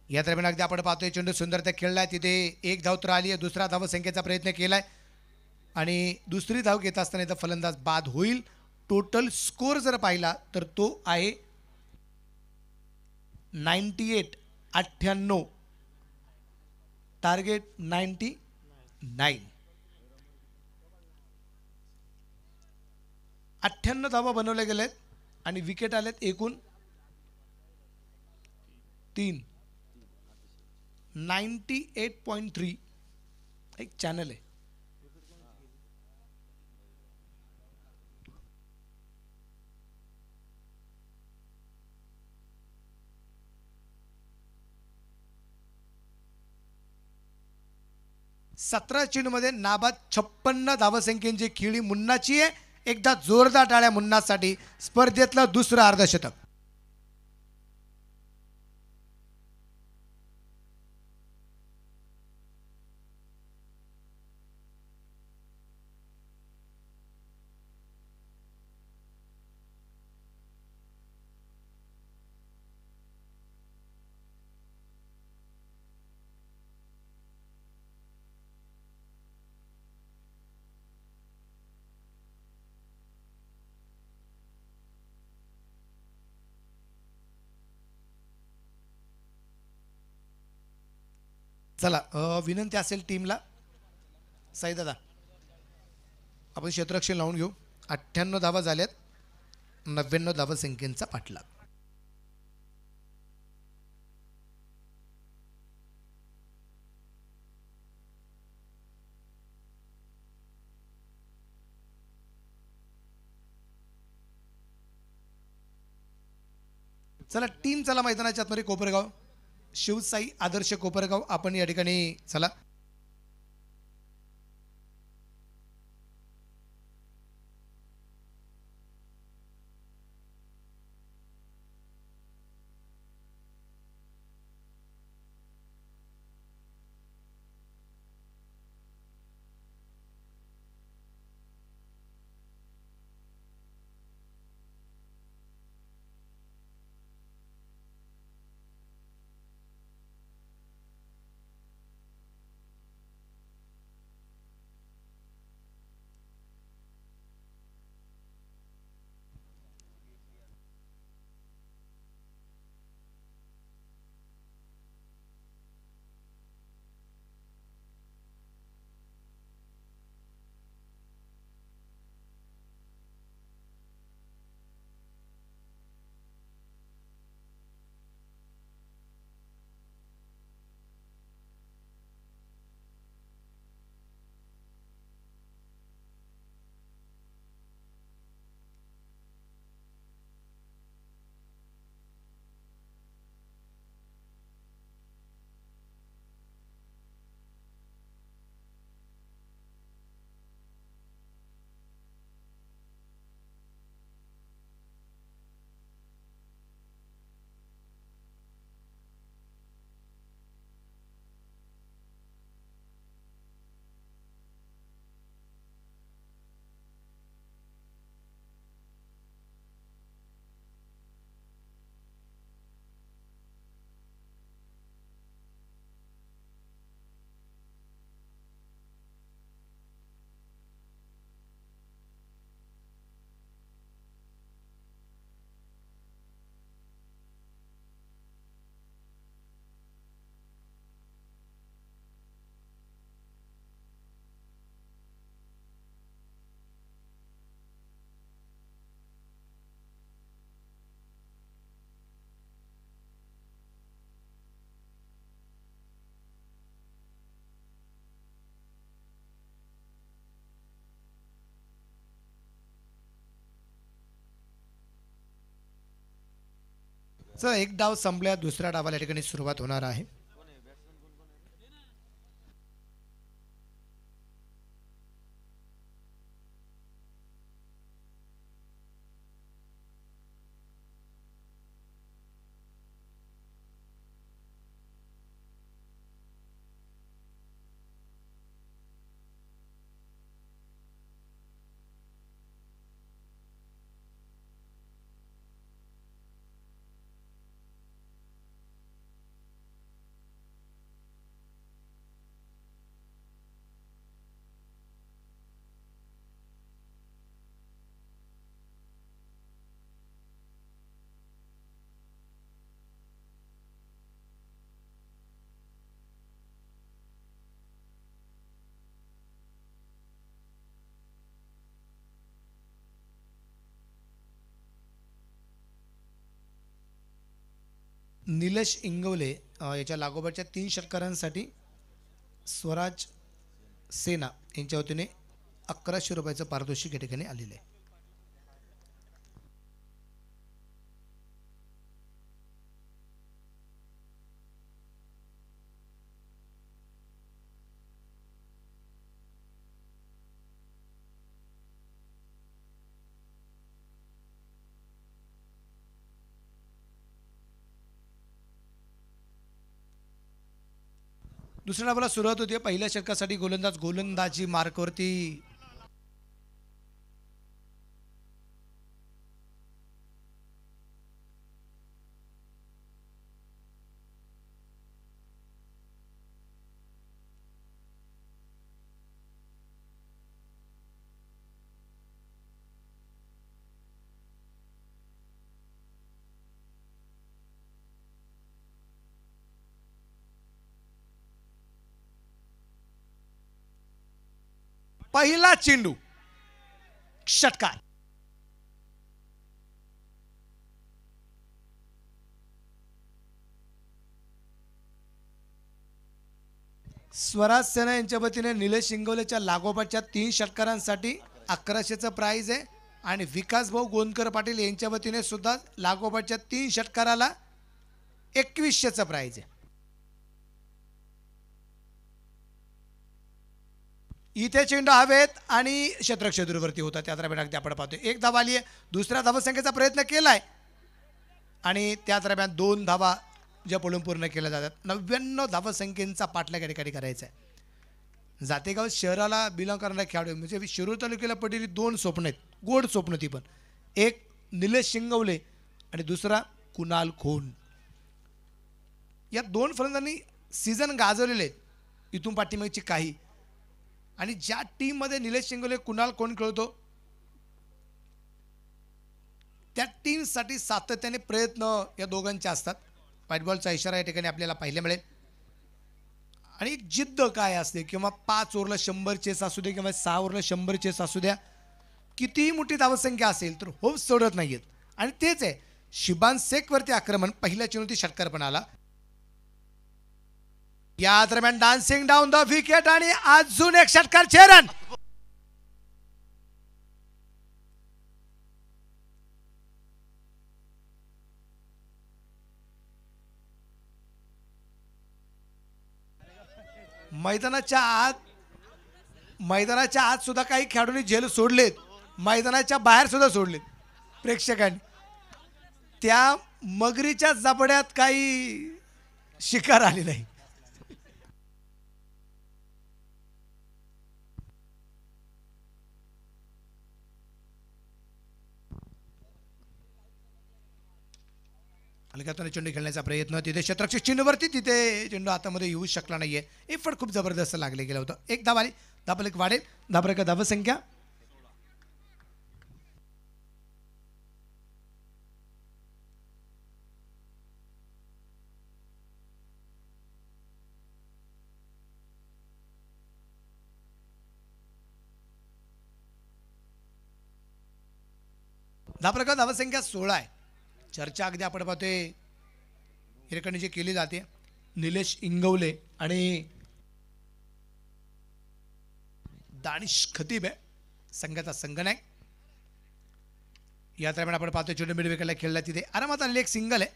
या दरम्यान अगदी आपण पाहतोय चेंडू सुंदरता खेळलाय. तिथे 1 धाव तर आली आहे. दुसरा धावसंख्येचा प्रयत्न केलाय आणि दुसरी धाव घेत असताना इथं फलंदाज बाद होईल. टोटल स्कोर जर पाहिला तर तो आहे 98. टार्गेट 99. 98 धावा बनवल्या गेल्यात आणि विकेट आल्यात एकूण 3. 98.3 एक चॅनल आहे. सतरा चेंडूमध्ये नाबाद 56 धावसंख्येची खेळी मुन्नाची आहे. एकदा जोरदार टाळ्या मुन्नासाठी. स्पर्धेतलं दुसरं अर्धशतक. चला विनंती असेल टीमला. साई दादा आपण क्षेत्ररक्षण लावून घेऊ. 98 धावा झाल्यात. 99 धावसंख्येचा पाठलाग. चला टीम चला मैदानाच्या आतमध्ये. कोपरगाव शिवसाई आदर्श कोपरगाव आपण या ठिकाणी चला. चला एक डाव संपल्या, दुसऱ्या डावाला या ठिकाणी सुरुवात होणार आहे. निलेश इंगवले याच्या लागोपाठच्या 3 षटकारांसाठी स्वराज सेना यांच्या वतीने 1100 रुपयाचं पारितोषिक या ठिकाणी आलेलं आहे. दुसऱ्या डावाला सुरुवात होती. पहिल्या षटकासाठी गोलंदाजी मार्कवरती पहिला चेंडू षटकार. स्वराज सेना यांच्या वतीने निलेश इंगवलेच्या लागोपाठच्या 3 षटकारांसाठी 1100चं प्राइज आहे आणि विकास भाऊ गोंदकर पाटील यांच्या वतीने सुद्धा लागोपाठच्या 3 षटकाराला 2100चं प्राइज आहे. इथे चेंडू हवेत आणि क्षेत्ररक्षक दूरवरती होता. त्या दरम्यान अगदी आपण पाहतोय 1 धावा आली आहे. दुसऱ्या धावसंख्येचा प्रयत्न केलाय आणि त्या दरम्यान 2 धावा ज्या पळून पूर्ण केल्या जातात. 99 धावसंख्येचा पाठलाग या ठिकाणी करायचा आहे. जातेगाव शहराला बिलॉंग करणारे खेळाडू म्हणजे शिरूर तालुक्याला पडलेली 2 स्वप्न आहेत, गोड स्वप्न ती पण. एक निलेश शिंगवले आणि दुसरा कुणाल खोन. या 2 फलंदाजांनी सीझन गाजवलेले आहेत इथून पाठीमागची काही. आणि ज्या टीममध्ये निलेश शिंगवले कुणाल खोन खेळतो त्या टीमसाठी सातत्याने प्रयत्न या दोघांचे असतात. व्हाईट बॉलचा इशारा या ठिकाणी आपल्याला पाहायला मिळेल. आणि जिद्द काय असते किंवा 5 ओव्हरला 100 चेस असू दे किंवा 6 ओव्हरला 100 चेस असू द्या, कितीही मोठी धावसंख्या असेल तर होप्स सोडत नाहीयेत. आणि तेच आहे शिबान शेखवरती आक्रमण. पहिल्या चेंडूवरती षटकार पण आला. या दरम्यान डान्सिंग डाऊन द विकेट आणि अजून एक षटकार. रन. मैदानाच्या आत सुद्धा काही खेळाडूंनी झेल सोडलेत, मैदानाच्या बाहेर सुद्धा सोडलेत प्रेक्षकांनी. त्या मगरीच्या जबड्यात काही शिकार आली नाही. अलगताने चेंडू खेळण्याचा प्रयत्न, तिथे क्षेत्ररक्षक चिन्हवरती, तिथे चेंडू हातामध्ये येऊ शकला नाहीये. एफर्ट खूप जबरदस्त लागले गेलं होतं. 1 धाव आली. धाबल एक वाढेल. धाबल का धावसंख्या धावसंख्या 16 आहे. चर्चा अगदी आपण पाहतोय हिरकणी जी केली जाते निलेश इंगवले आणि दानिश खतीब आहे संघाचा संघनायक. या दरम्यान आपण पाहतोय चेंडू मिड विकेटला खेळला, तिथे आरामात आलेली एक सिंगल आहे.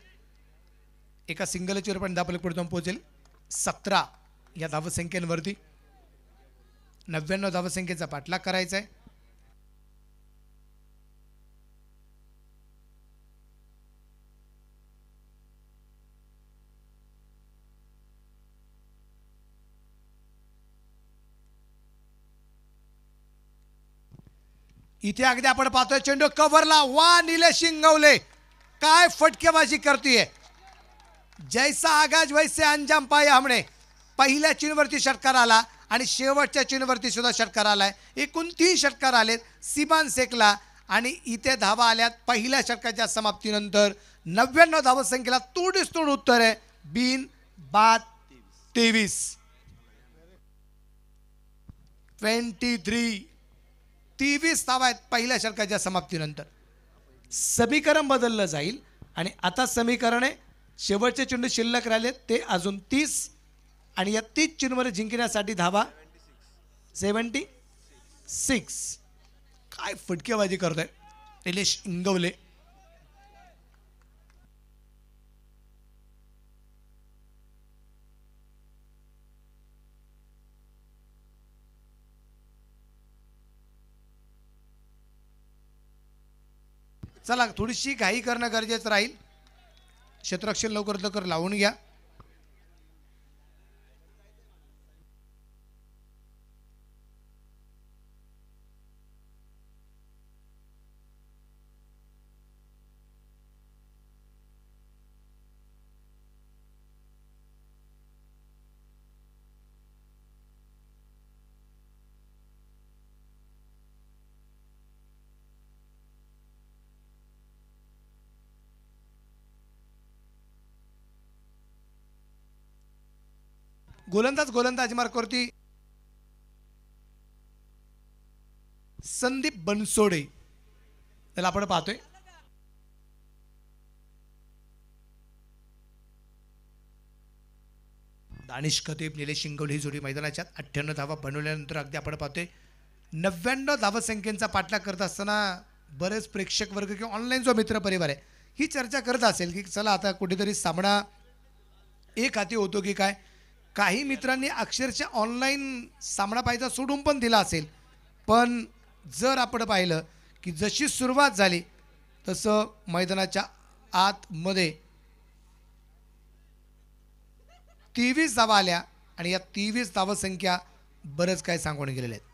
एका सिंगलचीवर पण धावफलक पुढे जाऊन पोहोचेल 17 या धावसंख्येवरती. 99 धावसंख्येचा पाठलाग करायचा आहे. इथे अगदी आपण पाहतोय चेंडू कव्हरला. वा निलेश इंगवले काय फटकेबाजी करतोय. जैसा आगाज वैसे अंजाम पाया हमने. पहिल्या चीनवरती षटकार आला आणि शेवटच्या चीनवरती सुद्धा षटकार आलाय. एकूण 3 षटकार आलेत सिबान शेखला आणि इथे धावा आल्यात पहिल्या षटकाच्या समाप्तीनंतर. 99 धावसंख्येला तोडीस तोड उत्तर आहे. बिन बाद 23 23 धावा आहेत पहिल्या षटकाच्या समाप्तीनंतर. समीकरण बदललं जाईल आणि आता समीकरण आहे शेवटचे चेंडू शिल्लक राहिले ते अजून 30 आणि या 30 चेंडूवर जिंकण्यासाठी धावा 76. काय फटकेबाजी करतोय निलेश इंगवले. चला थोडीशी घाई करणं गरजेचं राहील. क्षेत्ररक्षण लवकर लवकर लावून घ्या. गोलंदाज मार्कावरती संदीप बनसोडे त्याला आपण पाहतोय. दानिश खतीब निलेश इंगवले ही जोडी मैदानाच्या 98 धावा बनवल्यानंतर अगदी आपण पाहतोय 99 धावसंख्येचा पाठलाग करत असताना बरेच प्रेक्षक वर्ग किंवा ऑनलाईन जो मित्र परिवार आहे ही चर्चा करत असेल की चला आता कुठेतरी सामना एक हाती होतो की काय. काही मित्रांनी अक्षरशः ऑनलाईन सामना पाहायचा सोडून पण दिला असेल. पण जर आपण पाहिलं की जशी सुरुवात झाली तसं मैदानाच्या आतमध्ये 23 धावा आल्या आणि या 23 धावसंख्या बरंच काय सांगून गेलेले आहेत.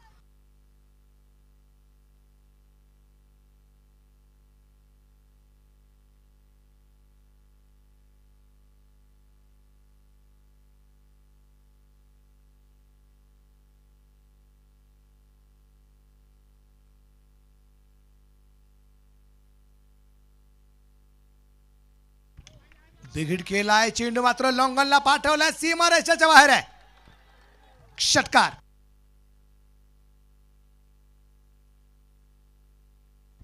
बिघिड केलाय चेंडू मात्र लॉंगनला पाठवलाय सीमारेषेच्या बाहेर आहे. षटकार.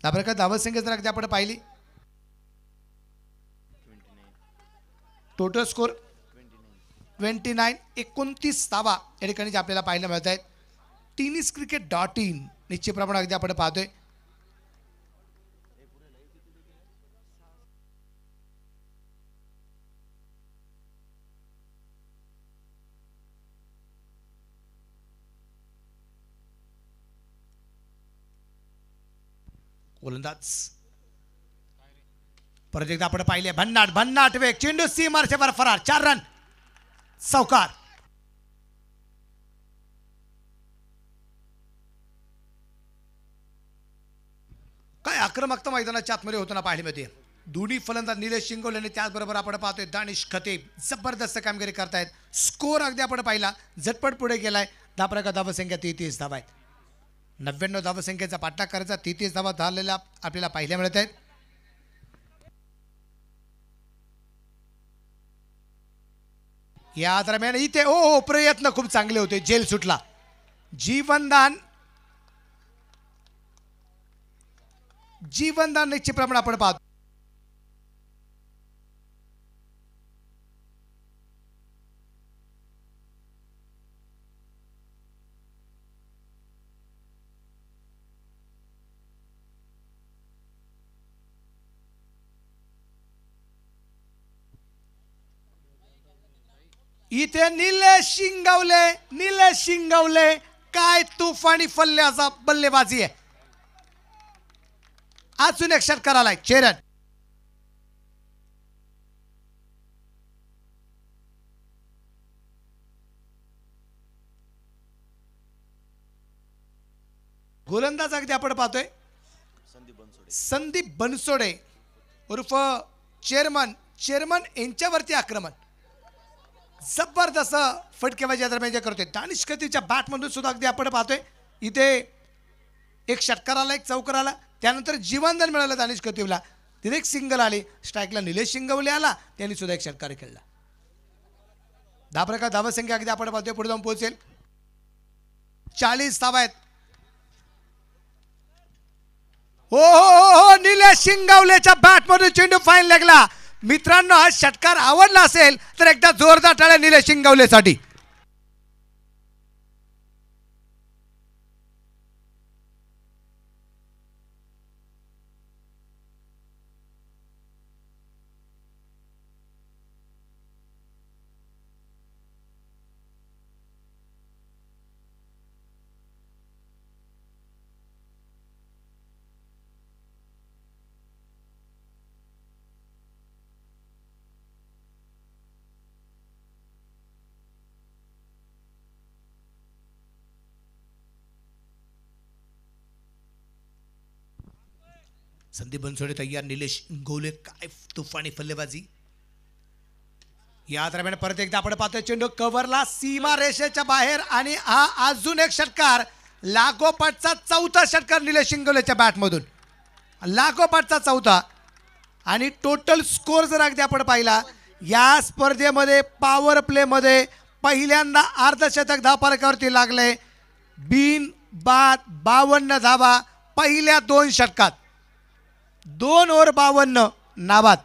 त्याप्रकारे धावसंख्या जर अगदी आपण पाहिली टोटल स्कोर 29 29 धावा या ठिकाणी आपल्याला पाहायला मिळत आहेत. tenniscricket.in निश्चितप्रमाणे अगदी आपण पाहतोय गोलंदाज परत एकदा आपण पाहिले भन्नाट वेग चेंडू सीमारेषेवर फरार. 4 रन चौकार. काय आक्रमकता मैदानाच्या आतमध्ये होताना पाहायला मिळते. दोन्ही फलंदाज निलेश इंगवले आणि त्याचबरोबर आपण पाहतोय दानिश खतीब जबरदस्त कामगिरी करतायत. स्कोर अगदी आपण पाहिला झटपट पुढे गेलाय. धावसंख्या 33 धावा आहेत. 99 धावसंख्येचा पाठलाग करायचा 33 धावा झालेल्या आपल्याला पाहायला मिळत आहेत. या दरम्यान इथे प्रयत्न खूप चांगले होते. जेल सुटला. जीवनदान निश्चितप्रमाणे आपण पाहतो. इथे निलेश शिंगवले काय तुफानी फल्ल्याचा बल्लेबाजी आहे. अजून एक षटकार आलाय चेरन. गोलंदाज अगदी आपण पाहतोय संदीप बनसोडे उर्फ चेअरमन यांच्यावरती आक्रमण जबरदस्त फटकेबाजी दरम्यान जे करतोय. दानिश खतीवच्या बॅट मधून सुद्धा अगदी आपण पाहतोय इथे एक षटकार आला, एक चौकार आला, त्यानंतर जीवनदान मिळालं दानिश खतीवला. तिथे एक सिंगल आली, स्ट्राईकला निलेश शिंगवले आला, त्यांनी सुद्धा एक षटकार खेळला. 10 प्रकार धावसंख्या अगदी आपण पाहतोय पुढे जाऊन पोहोचेल. 40 धावा आहेत. हो निलेश शिंगवलेच्या बॅट मधून चेंडू फाईन लागला. मित्रांनो, हा षटकार आवडला असेल तर एकदा जोरदार टाळ्या निलेश शिंगवलेसाठी. संदीप बनसोडे तयार, निलेश इंगवले काय तुफानी फल्लेबाजी. या दरम्यान परत एकदा आपण पाहतोय चेंडू कव्हरला सीमा रेषेच्या बाहेर आणि हा अजून एक षटकार, लागोपाठचा चौथा षटकार निलेश इंगवलेच्या बॅट मधून, लागोपाठचा चौथा. आणि टोटल स्कोर जर अगदी आपण पाहिला या स्पर्धेमध्ये पॉवर प्ले मध्ये पहिल्यांदा अर्धशतक धावफलकावरती लागले. बिन बाद 52 धावा पहिल्या 2 षटकात, 2 ओव्हर 52 नाबाद.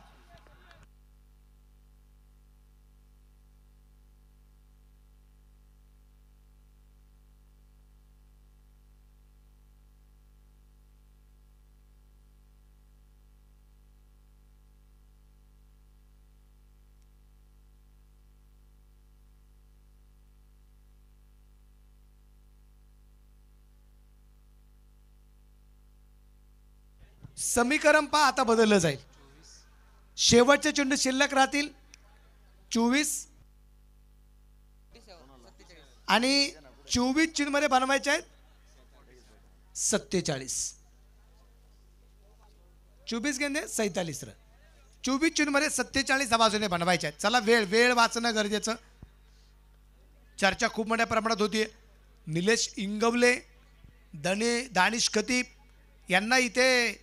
समीकरण पहा आता बदललं जाईल. शेवटचे चेंडू शिल्लक राहतील 24 आणि 24 चेंडूमध्ये बनवायचे आहेत 47. 24 गेंदे 47 रन, 24 चेंडूमध्ये 47 धावाजूने बनवायचे आहेत. चला वेळ वाचणं गरजेचं. चर्चा खूप मोठ्या प्रमाणात होतीये. निलेश इंगवले, दानिश खतीब यांना इथे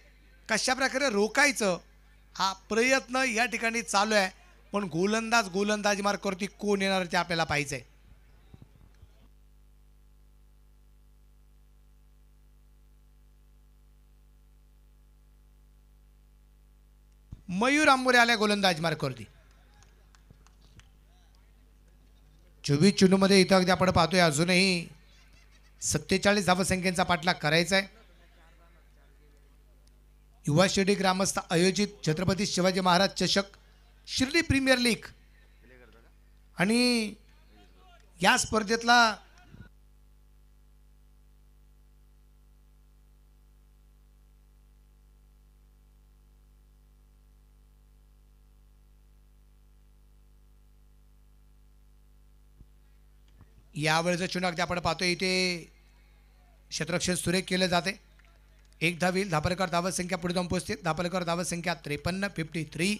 कशा प्रकारे रोखायचं हा प्रयत्न या ठिकाणी चालू आहे. पण गोलंदाजी मार्गावरती कोण येणार ते आपल्याला पाहिजे. मयूर आंबोरे आल्या गोलंदाज मार्गावरती. 24 चेंडूमध्ये इथं अगदी आपण पाहतोय अजूनही 47 धावसंख्येचा पाठलाग करायचा आहे. युवा शिर्डी ग्रामस्थ आयोजित छत्रपती शिवाजी महाराज चषक शिर्डी प्रीमियर लीग आणि या स्पर्धेतला यावेळेचं चेंडू अगदी आपण पाहतोय इथे क्षेत्ररक्षण सुरेख केलं जाते. 1 धाव येईल. धापलकर धावत संख्या पुढे जाऊन पोहोचते. धापलकर धावत संख्या 53.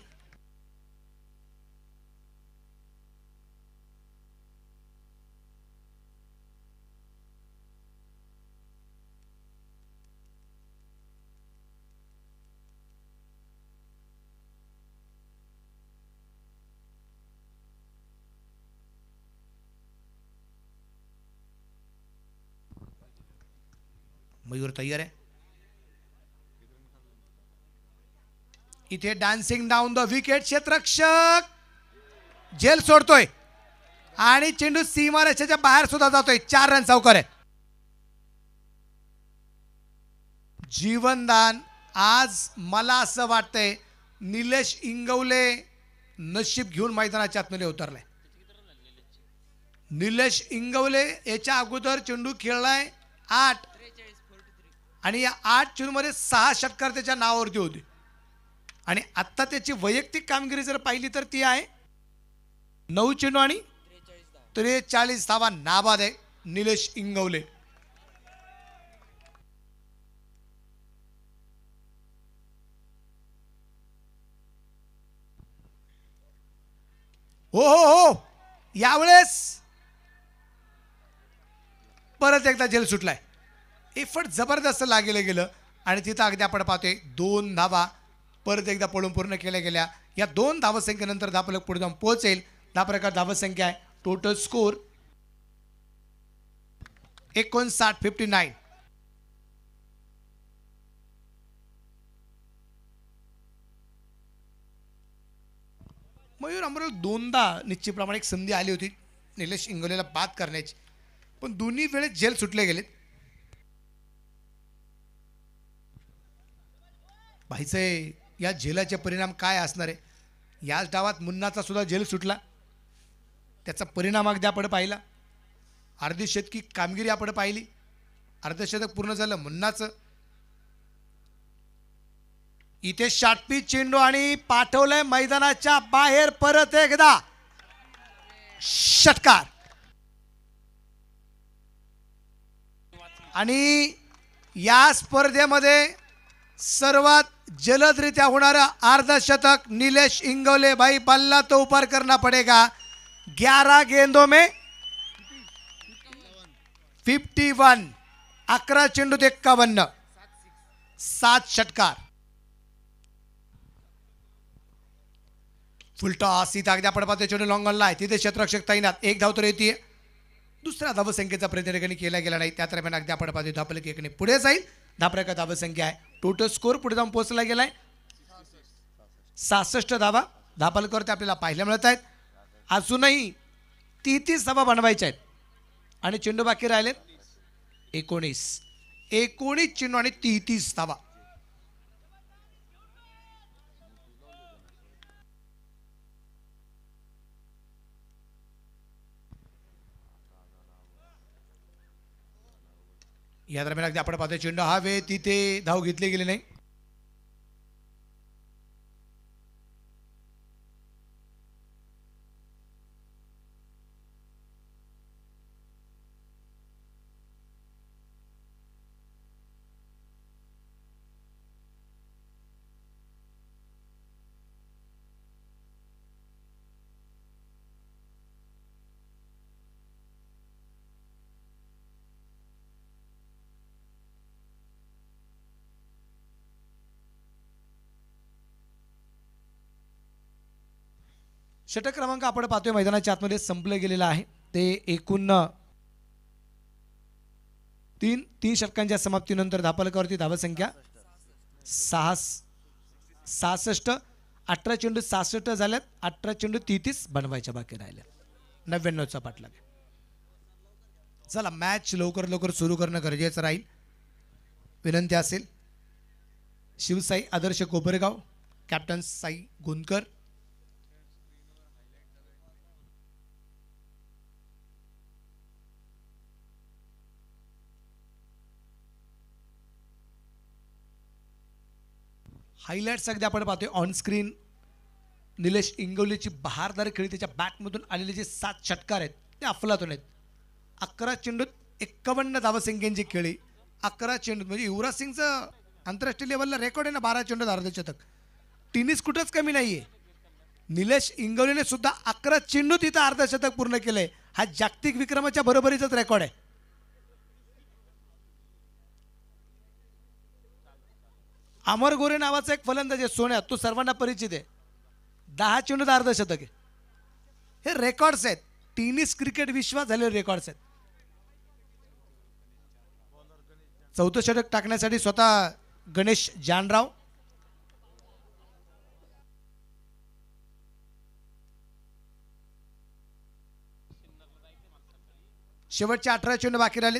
मयूर तयार आहे. इथे डान्सिंग डाऊन द विकेट क्षेत्ररक्षक झेल सोडतोय आणि चेंडू सीमारेषेच्या बाहेर सुद्धा जातोय. 4 रन चौकार आहे. जीवनदान आज मला असं वाटतंय निलेश इंगवले नशीब घेऊन मैदानाच्या आतमध्ये उतरलाय. निलेश इंगवले याच्या अगोदर चेंडू खेळलाय 8 आणि या 8 चेंडूमध्ये 6 षटकार त्याच्या नावावरती होते आणि आता त्याची वैयक्तिक कामगिरी जर पाहिली तर ती आहे 9 चेंडू आणि 43 धावा नाबाद आहे निलेश इंगवले. हो हो हो यावेळेस परत एकदा झेल सुटलाय. एफर्ट जबरदस्त लागले गेलं आणि तिथं अगदी आपण पाहतोय 2 धावा परत एकदा पळून पूर्ण केल्या गेल्या. या 2 धावसंख्येनंतर धापलक पुढे जाऊन पोहोचेल. 10 प्रकार धावसंख्या आहे. Total score 59-59. मयूर अमरोल 2दा निश्चितप्रमाणे एक संधी आली होती निलेश इंगवलेला बाद करण्याची, पण दोन्ही वेळेस झेल सुटले गेलेत. भाईचे या झेलाचे परिणाम काय असणार आहे. याच डावात मुन्नाचा सुद्धा झेल सुटला, त्याचा परिणाम अगदी आपण पाहिला. अर्धशतकी कामगिरी आपण पाहिली, अर्धशतक पूर्ण झालं मुन्नाचं. इथे षटपी चेंडू आणि पाठवलंय मैदानाच्या बाहेर. परत एकदा षटकार आणि या स्पर्धेमध्ये सर्वात जलदरित्या होणारा अर्धशतक निलेश इंगवले. भाई बल्ला तो ऊपर करना पड़ेगा. 11 गेंदों में 51. 11 चेंडूत 51, 7 षटकार. फुलटॉस इथं अगदी आपण पाहतो चेंडू लॉंगॉनला आहे. तिथे क्षेत्ररक्षक तैनात. 1 धाव तर येते. दुसऱ्या धावसंख्येचा प्रयत्न केला गेला नाही. त्या दरम्यान अगदी आपण पाहतो धापलक एकने पुढे जाईल. 10 प्रकार धावसंख्या आहे. टोटल स्कोर पुढे जाऊन पोहोचला गेलाय 66 धावा धापलकवरती आपल्याला पाहायला मिळत आहेत. अजूनही 33 धावा बनवायच्या आहेत आणि चेंडू बाकी राहिलेत 19 चेंडू आणि 33 धावा. या दरम्यान अगदी आपण पाहतोय चेंडू हवे तिथे धाव घेतली गेली नाही. षटक क्रमांक आपण पाहतोय मैदानाच्या आतमध्ये संपले गेलेला आहे. ते एकूण 3 षटकांच्या समाप्तीनंतर धापलकावरती धावसंख्या 66. 18 चेंडू 66 झाल्यात. 18 चेंडू 33 बनवायच्या बाकी राहिल्या. 99चा पाठलाग. चला मॅच लवकर सुरू करणं गरजेचं राहील. विनंती असेल शिवसाई आदर्श कोपरगाव, कॅप्टन साई गुंदकर, हायलाइट्स अगदी आपण पाहतोय ऑन स्क्रीन. निलेश इंगवलेची बहारदार खेळी, त्याच्या बॅटमधून आलेले जे 7 षटकार आहेत ते अफलातून आहेत. 11 चेंडूत 51 धावसंख्येची खेळी. 11 चेंडूत म्हणजे युवराज सिंगचं आंतरराष्ट्रीय लेवलला रेकॉर्ड आहे ना 12 चेंडूत अर्धशतक. टेनिस कुठंच कमी नाहीये. निलेश इंगवलेने सुद्धा 11 चेंडूत इथं अर्धशतक पूर्ण केलंय. हा जागतिक विक्रमाच्या बरोबरीचाच रेकॉर्ड आहे. अमर गोरे नावाचा एक फलंदाज आहे सोन्यात, तो सर्वांना परिचित आहे. 10 चेंडूत अर्धशतक आहे. हे रेकॉर्ड्स आहेत, टेनिस क्रिकेट विश्वात झालेले रेकॉर्ड्स आहेत. 4थं षटक टाकण्यासाठी स्वतः गणेश जानराव, शेवटचे 18 चेंडू बाकी राहिले.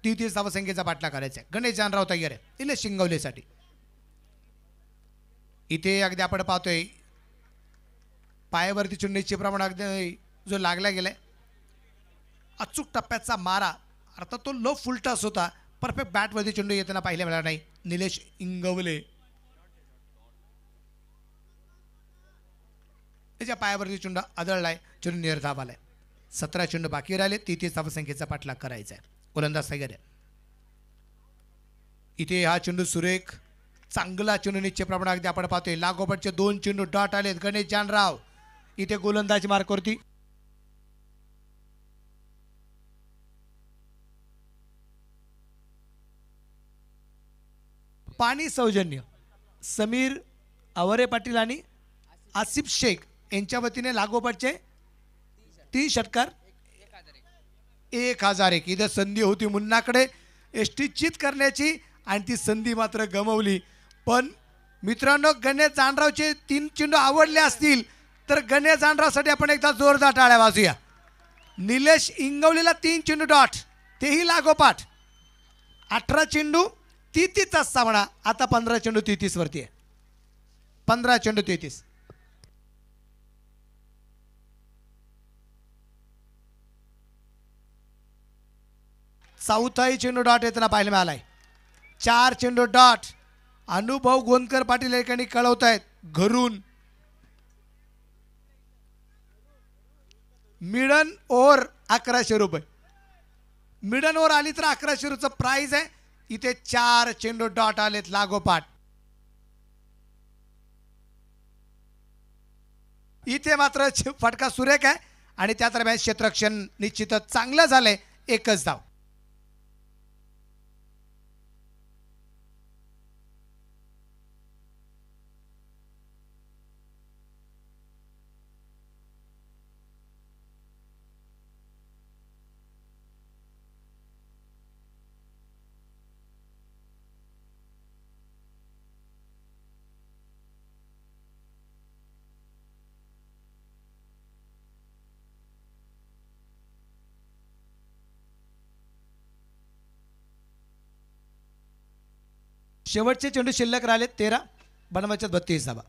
33 धावसंख्येचा पाठला करायचा आहे. गणेश जानराव तयार आहे निलेश इंगवलेसाठी. इथे अगदी आपण पाहतोय पायावरती चुंडीचे प्रमाण अगदी जो लागला गेलाय अचूक टप्प्याचा मारा, अर्थात तो लो फुल टस होता, परफेक्ट बॅटवरती चेंडू येताना पाहायला मिळाला नाही. निलेश इंगवले त्याच्या पायावरती चेंडू आदळलाय, चेंडू निर्धाव आलाय. 17 चेंडू बाकी राहिले, 33 धावसंख्येचा पाठलाग करायचा आहे. गोलंदाज टायगर आहे. इथे हा चेंडू सुरेख चांगला चेंडू निश्चितप्रमाणे अगदी आपण पाहतोय. लागोपाठचे 2 चेंडू डॉट आलेत. गणेश जानराव इथे गोलंदाज मार्कवरती. पाणी सौजन्य समीर आवरे पाटील आणि आसिफ शेख यांच्या वतीने लागोपाठचे 3 षटकार 1001. इथं संधी होती मुन्नाकडे एसटी चित करण्याची आणि ती संधी मात्र गमवली. पण मित्रांनो, गणेश जानरावचे 3 चेंडू आवडले असतील तर गणेश जानरावसाठी आपण एकदा जोरदार टाळ्या वाजूया. निलेश इंगवलेला 3 चेंडू डॉट, तेही लागोपाठ. 18 चेंडू 33चा सामना. आता 15 चेंडू 33 वरती आहे. 15 चेंडू 33. चौथाही चेंडू डॉट येताना पाहायला मिळालाय. 4 चेंडू डॉट. अनुभव गोंदकर पाटील या ठिकाणी कळवत आहेत घरून. मिडन ओव्हर 1100 रुपये. मिडन ओव्हर आली तर 1100 रुपयाचं प्राइज आहे. इथे 4 चेंडू डॉट आलेत लागोपाठ. इथे मात्र फटका सुरेख आहे आणि त्या दरम्यान क्षेत्ररक्षण निश्चितच चांगलं झालंय. 1च धाव. शेवटचे चेंडू शिल्लक राहिले 13. बनवायच्या 32 धावा.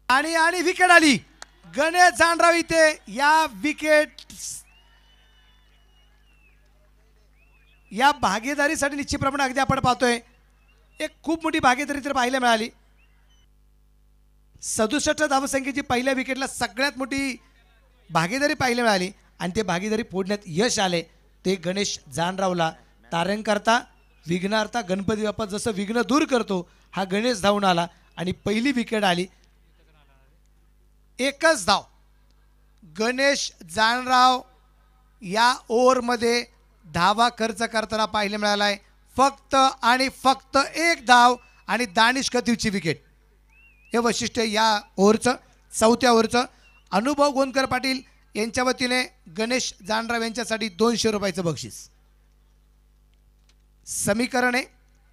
आणि विकेट आली. गणेश जानराव इथे या विकेट या भागीदारीसाठी निश्चितप्रमाणे अगदी आपण पाहतोय एक खूप मोठी भागीदारी तर पाहायला मिळाली. 67 धावसंख्येची पहिल्या विकेटला सगळ्यात मोठी भागीदारी पाहायला मिळाली आणि ते भागीदारी फोडण्यात यश आले. ते गणेश जानरावला तारणकर्ता विघ्नार्था गणपती बाप्पा जसं विघ्न दूर करतो हा गणेश धावून आला आणि पहिली विकेट आली. 1च धाव. गणेश जानराव या ओव्हरमध्ये धावा खर्च करताना पाहायला मिळालाय. फक्त आणि फक्त 1 धाव आणि दानिश खतीवची विकेट. हे वैशिष्ट्य या ओव्हरचं. 4थ्या ओव्हरचं. अनुभव गोंदकर पाटील यांच्या वतीने गणेश जानराव यांच्यासाठी 200 रुपयाचं बक्षीस. समीकरण आहे.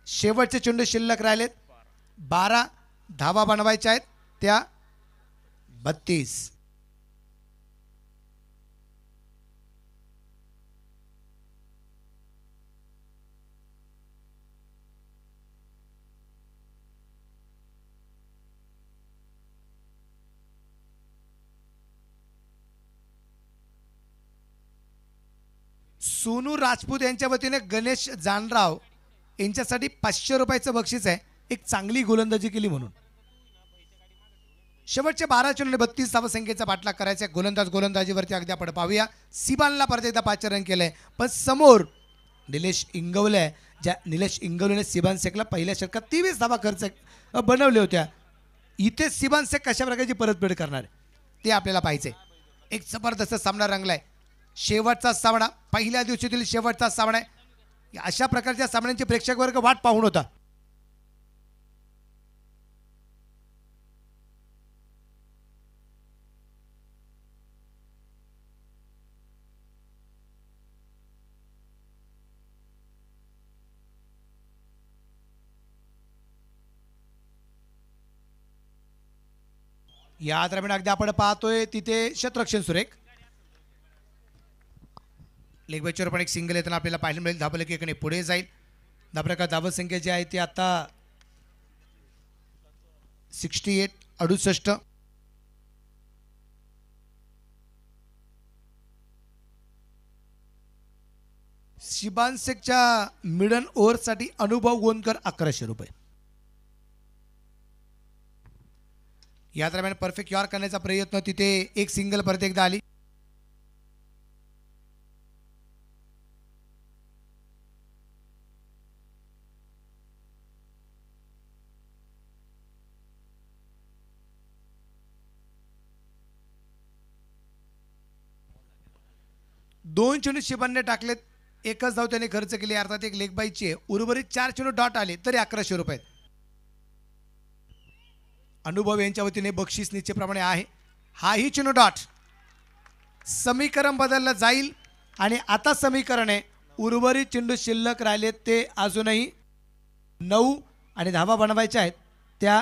शेवटचे चेंडू शिल्लक राहिलेत. 12 धावा बनवायच्या आहेत, त्या 32. सोनू राजपूत यांच्या वतीने गणेश जानराव यांच्यासाठी 500 रुपयाचं बक्षीस आहे. एक चांगली गोलंदाजी केली म्हणून. शेवटचे 12 चेंडू 32 धावसंख्येचा पाठलाग करायचा. गोलंदाजीवरती अगदी आपण पाहूया. सिबानला परत एकदा 5 रन केलंय, पण समोर निलेश इंगवले. ज्या निलेश इंगवलेने सिबान शेखला पहिल्या षटकात 23 धावा खर्च बनवल्या होत्या. इथे सिबान शेख कशा प्रकारची परतफेड करणार ते आपल्याला पाहायचंय. एक जबरदस्त सामना रंगलाय. शेवटचा सामना, पहिल्या दिवशीतील शेवटचा सामना आहे. अशा प्रकारच्या सामन्यांची प्रेक्षक वर्ग वाट पाहून होता. या दरम्यान अगदी आपण पाहतोय तिथे क्षेत्ररक्षण सुरेख. लेग बॅचवर पण एक सिंगल येताना आपल्याला पाहायला मिळेल. धाबले की पुढे जाईल. धाप्रकार धावसंख्या जी आहे ती आता 68. शिबान शेखच्या मिडल ओव्हरसाठी अनुभव गोंदकर 1100 रुपये. या दरम्यान परफेक्ट यॉर करण्याचा प्रयत्न, तिथे एक सिंगल परत एकदा आली. दोन चेंडू शिबानने टाकलेत, एकच धाव त्याने खर्च केली, अर्थात एक लेग बाईची आहे. उर्वरित 4 चेंडू डॉट आले तरी 1100 रुपये. अनुभव यांच्या वतीने बक्षीस निश्चितप्रमाणे आहे. हाही चेंडू डॉट. समीकरण बदललं जाईल आणि आता समीकरण आहे उर्वरित चेंडू शिल्लक राहिले ते अजूनही 9 आणि धावा बनवायच्या आहेत त्या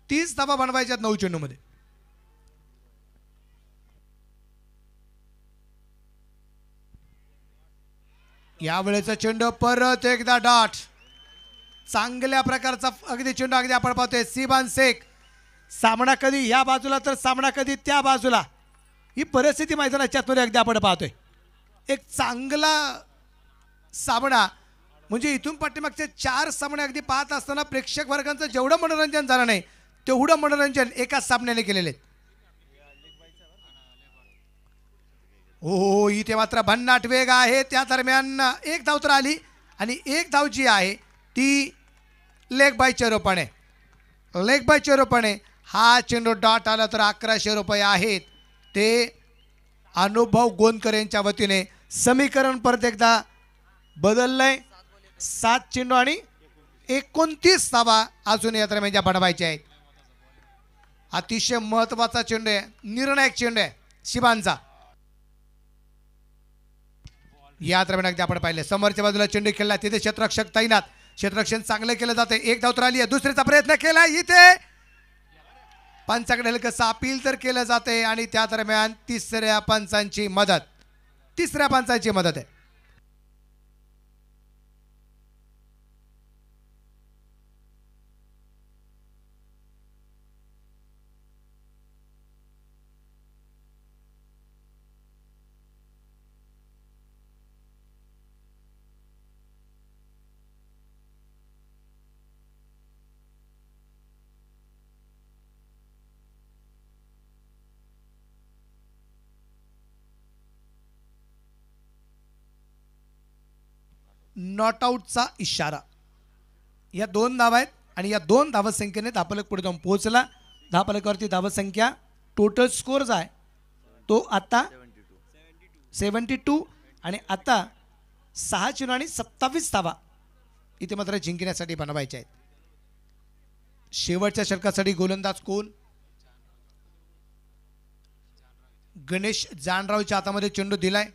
30 धावा बनवायच्यात 9 चेंडूमध्ये. यावेळेचा चेंडू परत एकदा डॉट. चांगल्या प्रकारचा अगदी चेंडू अगदी आपण पाहतोय. शिबान शेख सामना कधी या बाजूला तर सामना कधी त्या बाजूला, ही परिस्थिती मैदानाच्या आतमध्ये अगदी आपण पाहतोय. एक चांगला सामना म्हणजे इथून पाठीमागचे 4 सामने अगदी पाहत असताना प्रेक्षक वर्गांचं जेवढं मनोरंजन झालं नाही तेवढं मनोरंजन एकाच सामन्याने केलेले. हो, इथे मात्र भन्नाट वेग आहे. त्या दरम्यान एक धाव तर आली आणि एक धाव जी आहे ती लेग बायच्या रूपाने. लेग बायच्या रूपाने हा चेंडू डॉट आला तर 1100 रुपये आहेत ते अनुभव गोंदकर यांच्या वतीने. समीकरण परत एकदा बदललंय. 7 चेंडू आणि 29 धावा अजून या दरम्यान ज्या बनवायच्या आहेत. अतिशय महत्वाचा चेंडू आहे, निर्णायक चेंडू आहे शिबानचा. या दरम्यान अगदी आपण पाहिले समोरच्या बाजूला चेंडू खेळला, तिथे क्षेत्ररक्षक तैनात. क्षेत्ररक्षण चांगलं केलं जाते. एक धाव तर आली आहे. दुसरीचा प्रयत्न केला, इथे पंचाकडे हलकं अपील तर केलं जाते आणि त्या दरम्यान तिसऱ्या पंचांची मदत आहे. नॉट आउटचा इशारा. या 2 धावा आहेत आणि या 2 धावसंख्येने धापलक पुढे जाऊन पोहोचला. धापलकावरती धावसंख्या टोटल स्कोर जो आहे तो आता 72 आणि आता 6 चेंडू आणि 27 धावा इथे मात्र जिंकण्यासाठी बनवायच्या आहेत. शेवटच्या षटकासाठी गोलंदाज कोण? गणेश जानरावच्या हातामध्ये चेंडू दिलाय.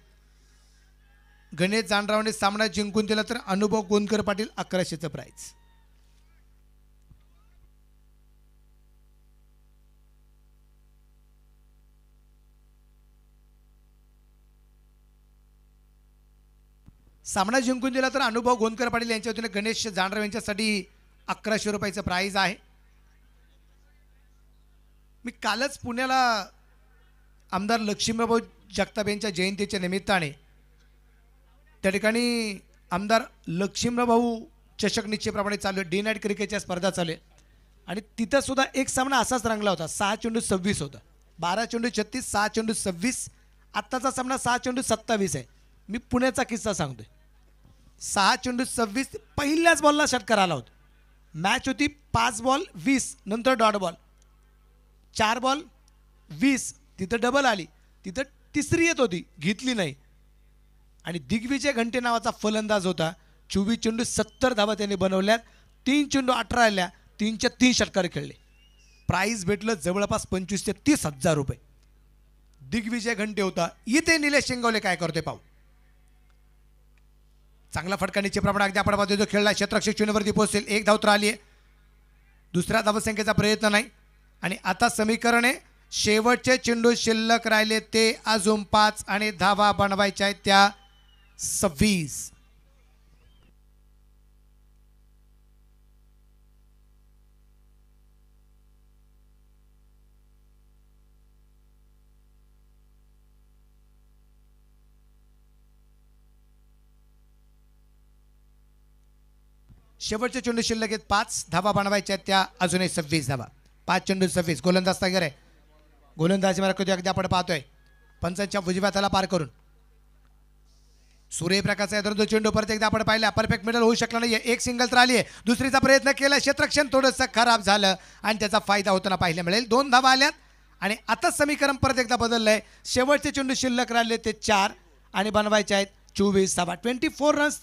गणेश जानरावने सामना जिंकून दिला तर अनुभव गोंदकर पाटील 1100चं प्राइज. सामना जिंकून दिला तर अनुभव गोंदकर पाटील यांच्या वतीने गणेश जानराव यांच्यासाठी 1100 रुपयाचं प्राइज आहे. मी कालच पुण्याला आमदार लक्ष्मीबाबू जगताप यांच्या जयंतीच्या निमित्ताने त्या ठिकाणी आमदार लक्ष्मीभाऊ चषक निश्चितप्रमाणे चालू आहे. डे नाईट क्रिकेटच्या स्पर्धा चालू आहे आणि तिथं सुद्धा एक सामना असाच रंगला होता. 6 चेंडू 26 होता. 12 चेंडू 36, 6 चेंडू 26. आत्ताचा सामना 6 चेंडू 27 आहे. मी पुण्याचा किस्सा सांगतोय. 6 चेंडू 26 पहिल्याच बॉलला षटकार आला होता. मॅच होती 5 बॉल 20, नंतर डॉट बॉल 4 बॉल 20, तिथं डबल आली, तिथं तिसरी येत होती, घेतली नाही. आणि दिग्विजय घंटे नावाचा फलंदाज होता. 24 चेंडू 70 धावा त्याने बनवल्यात. 3 चेंडू 18 आल्या, 3च्या 3 षटकार खेळले. प्राइज भेटलं जवळपास 25 ते 30 हजार रुपये. दिग्विजय घंटे होता. इथे निलेश शेंगवले काय करतोय पाहू. चांगला फटका निश्चितप्रमाणे अगदी आपण पाहतोय. जो खेळला क्षेत्ररक्षक चेंडूवरती पोहोचेल. एक धाव तर आली आहे. दुसऱ्या धावसंख्येचा प्रयत्न नाही आणि आता समीकरण आहे शेवटचे चेंडू शिल्लक राहिले ते अजून 5 आणि धावा बनवायच्या आहेत त्या 26. शेवटचे चेंडू शिल्लक आहेत 5 धावा बनवायच्या आहेत त्या अजूनही 26 धावा. 5 चेंडू 26. गोलंदाज तयार आहे. गोलंदाजी मार्ग अगदी आपण पाहतोय पंचांच्या उजव्या हाताला पार करून सूर्यप्रकाशचा यंत्र चेंडू परत एकदा आपण पाहिला. परफेक्ट मिडल होऊ शकला नाहीये. एक सिंगल तर आली आहे. दुसरीचा प्रयत्न केला. क्षेत्ररक्षण थोडंसं खराब झालं आणि त्याचा फायदा होताना पाहायला मिळेल. 2 धावा आल्यात आणि आता समीकरण परत एकदा बदललंय. शेवटचे चेंडू शिल्लक राहिले ते 4 आणि बनवायचे आहेत 24 धावा. 24 रन्स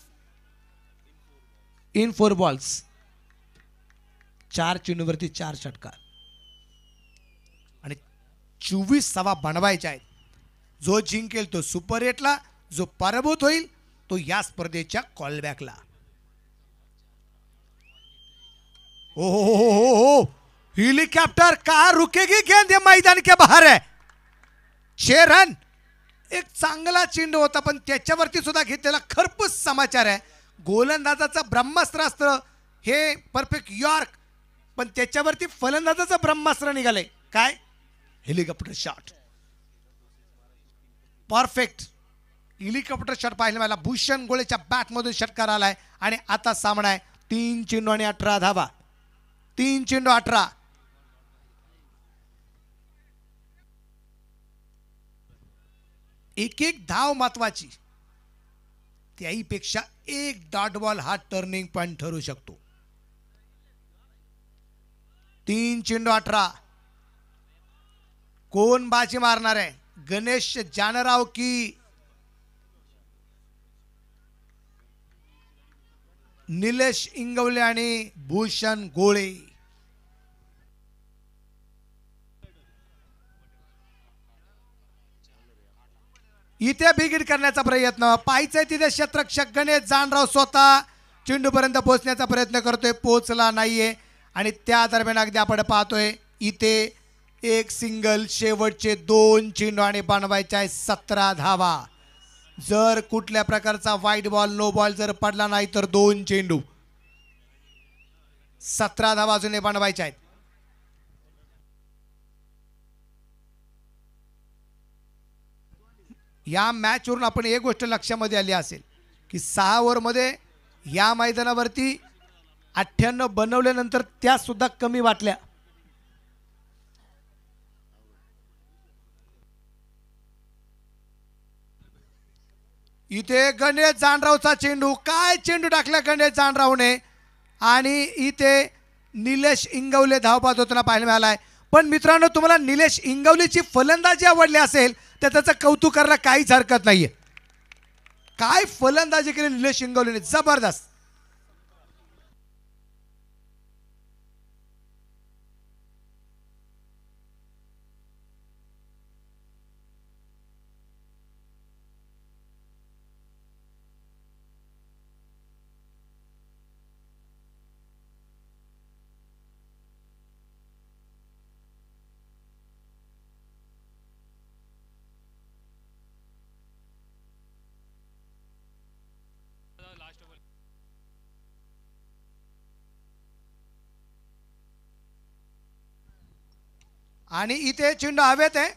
इन 4 बॉल्स. 4 चेंडूवरती 4 षटकार आणि 24 धावा बनवायच्या आहेत. जो जिंकेल तो सुपर 8ला, जो पराभूत होईल तो या स्पर्धेच्या कॉलबॅकला. हो हो हो हो हो, हेलिकॉप्टर कहां रुकेगी, गेंद ये मैदान के बाहर है. 6 रन. एक चांगला चेंडू होता पण त्याच्यावरती सुद्धा घेतलेला खरपूस समाचार आहे. गोलंदाजाचं ब्रह्मास्त्र हे परफेक्ट यॉर्क, पण त्याच्यावरती फलंदाजाचं ब्रह्मास्त्र निघालंय. काय helicopter shot. Perfect helicopter shot पाहायला मला. भूषण गोळेच्या बॅटमधून षटकार आलाय आणि आता सामना आहे 3 चेंडू आणि 18 धावा. 3 चेंडू 18. एक एक धाव महत्वाची. त्याहीपेक्षा एक डॉट बॉल हा टर्निंग पॉइंट ठरू शकतो. 3 चेंडू 18. कोण बाजी मारणार आहे, गणेश जानराव की निलेश इंगवले आणि भूषण गोळे. इथे बिगिट करण्याचा प्रयत्न पाहायचंय. तिथे क्षेत्ररक्षक गणेश जानराव स्वतः चेंडूपर्यंत पोहोचण्याचा प्रयत्न करतोय, पोहोचला नाहीये आणि त्या दरम्यान अगदी आपण पाहतोय इथे एक सिंगल. शेवटचे 2 चेंडू आणि बनवायचे आहे 17 धावा. जर कुठल्या प्रकारचा वाईट बॉल नो बॉल जर पडला नाही तर 2 चेंडू 17 धावा अजून बनवायच्या आहेत. या मॅच वरून आपण एक गोष्ट लक्षामध्ये आली असेल की 6 ओव्हरमध्ये या मैदानावरती 98 बनवल्यानंतर त्या सुद्धा कमी वाटल्या. इथे गणेश जानरावचा चेंडू. काय चेंडू टाकला गणेश जानरावने आणि इथे निलेश इंगवले धावपात होताना पाहायला मिळालाय. पण मित्रांनो, तुम्हाला निलेश इंगवलेची फलंदाजी आवडली असेल तर त्याचं कौतुक करायला काहीच हरकत नाहीये. काय फलंदाजी केली निलेश इंगवलेने, जबरदस्त. आणि इथे चेंडू हवेत आहे.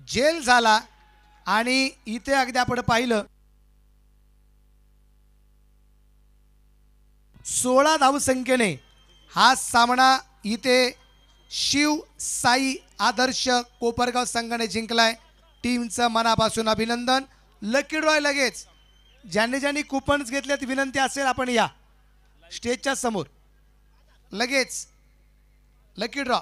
जेल झाला आणि इथे अगदी आपण पाहिलं 16 धावसंख्येने हा सामना इथे शिव साई आदर्श कोपरगाव संघाने जिंकलाय. टीमचं मनापासून अभिनंदन. लकी ड्रॉ लगेच. ज्यांनी ज्यांनी कुपन्स घेतलेत विनंती असेल आपण या स्टेजच्या समोर लगेच लकी ड्रॉ.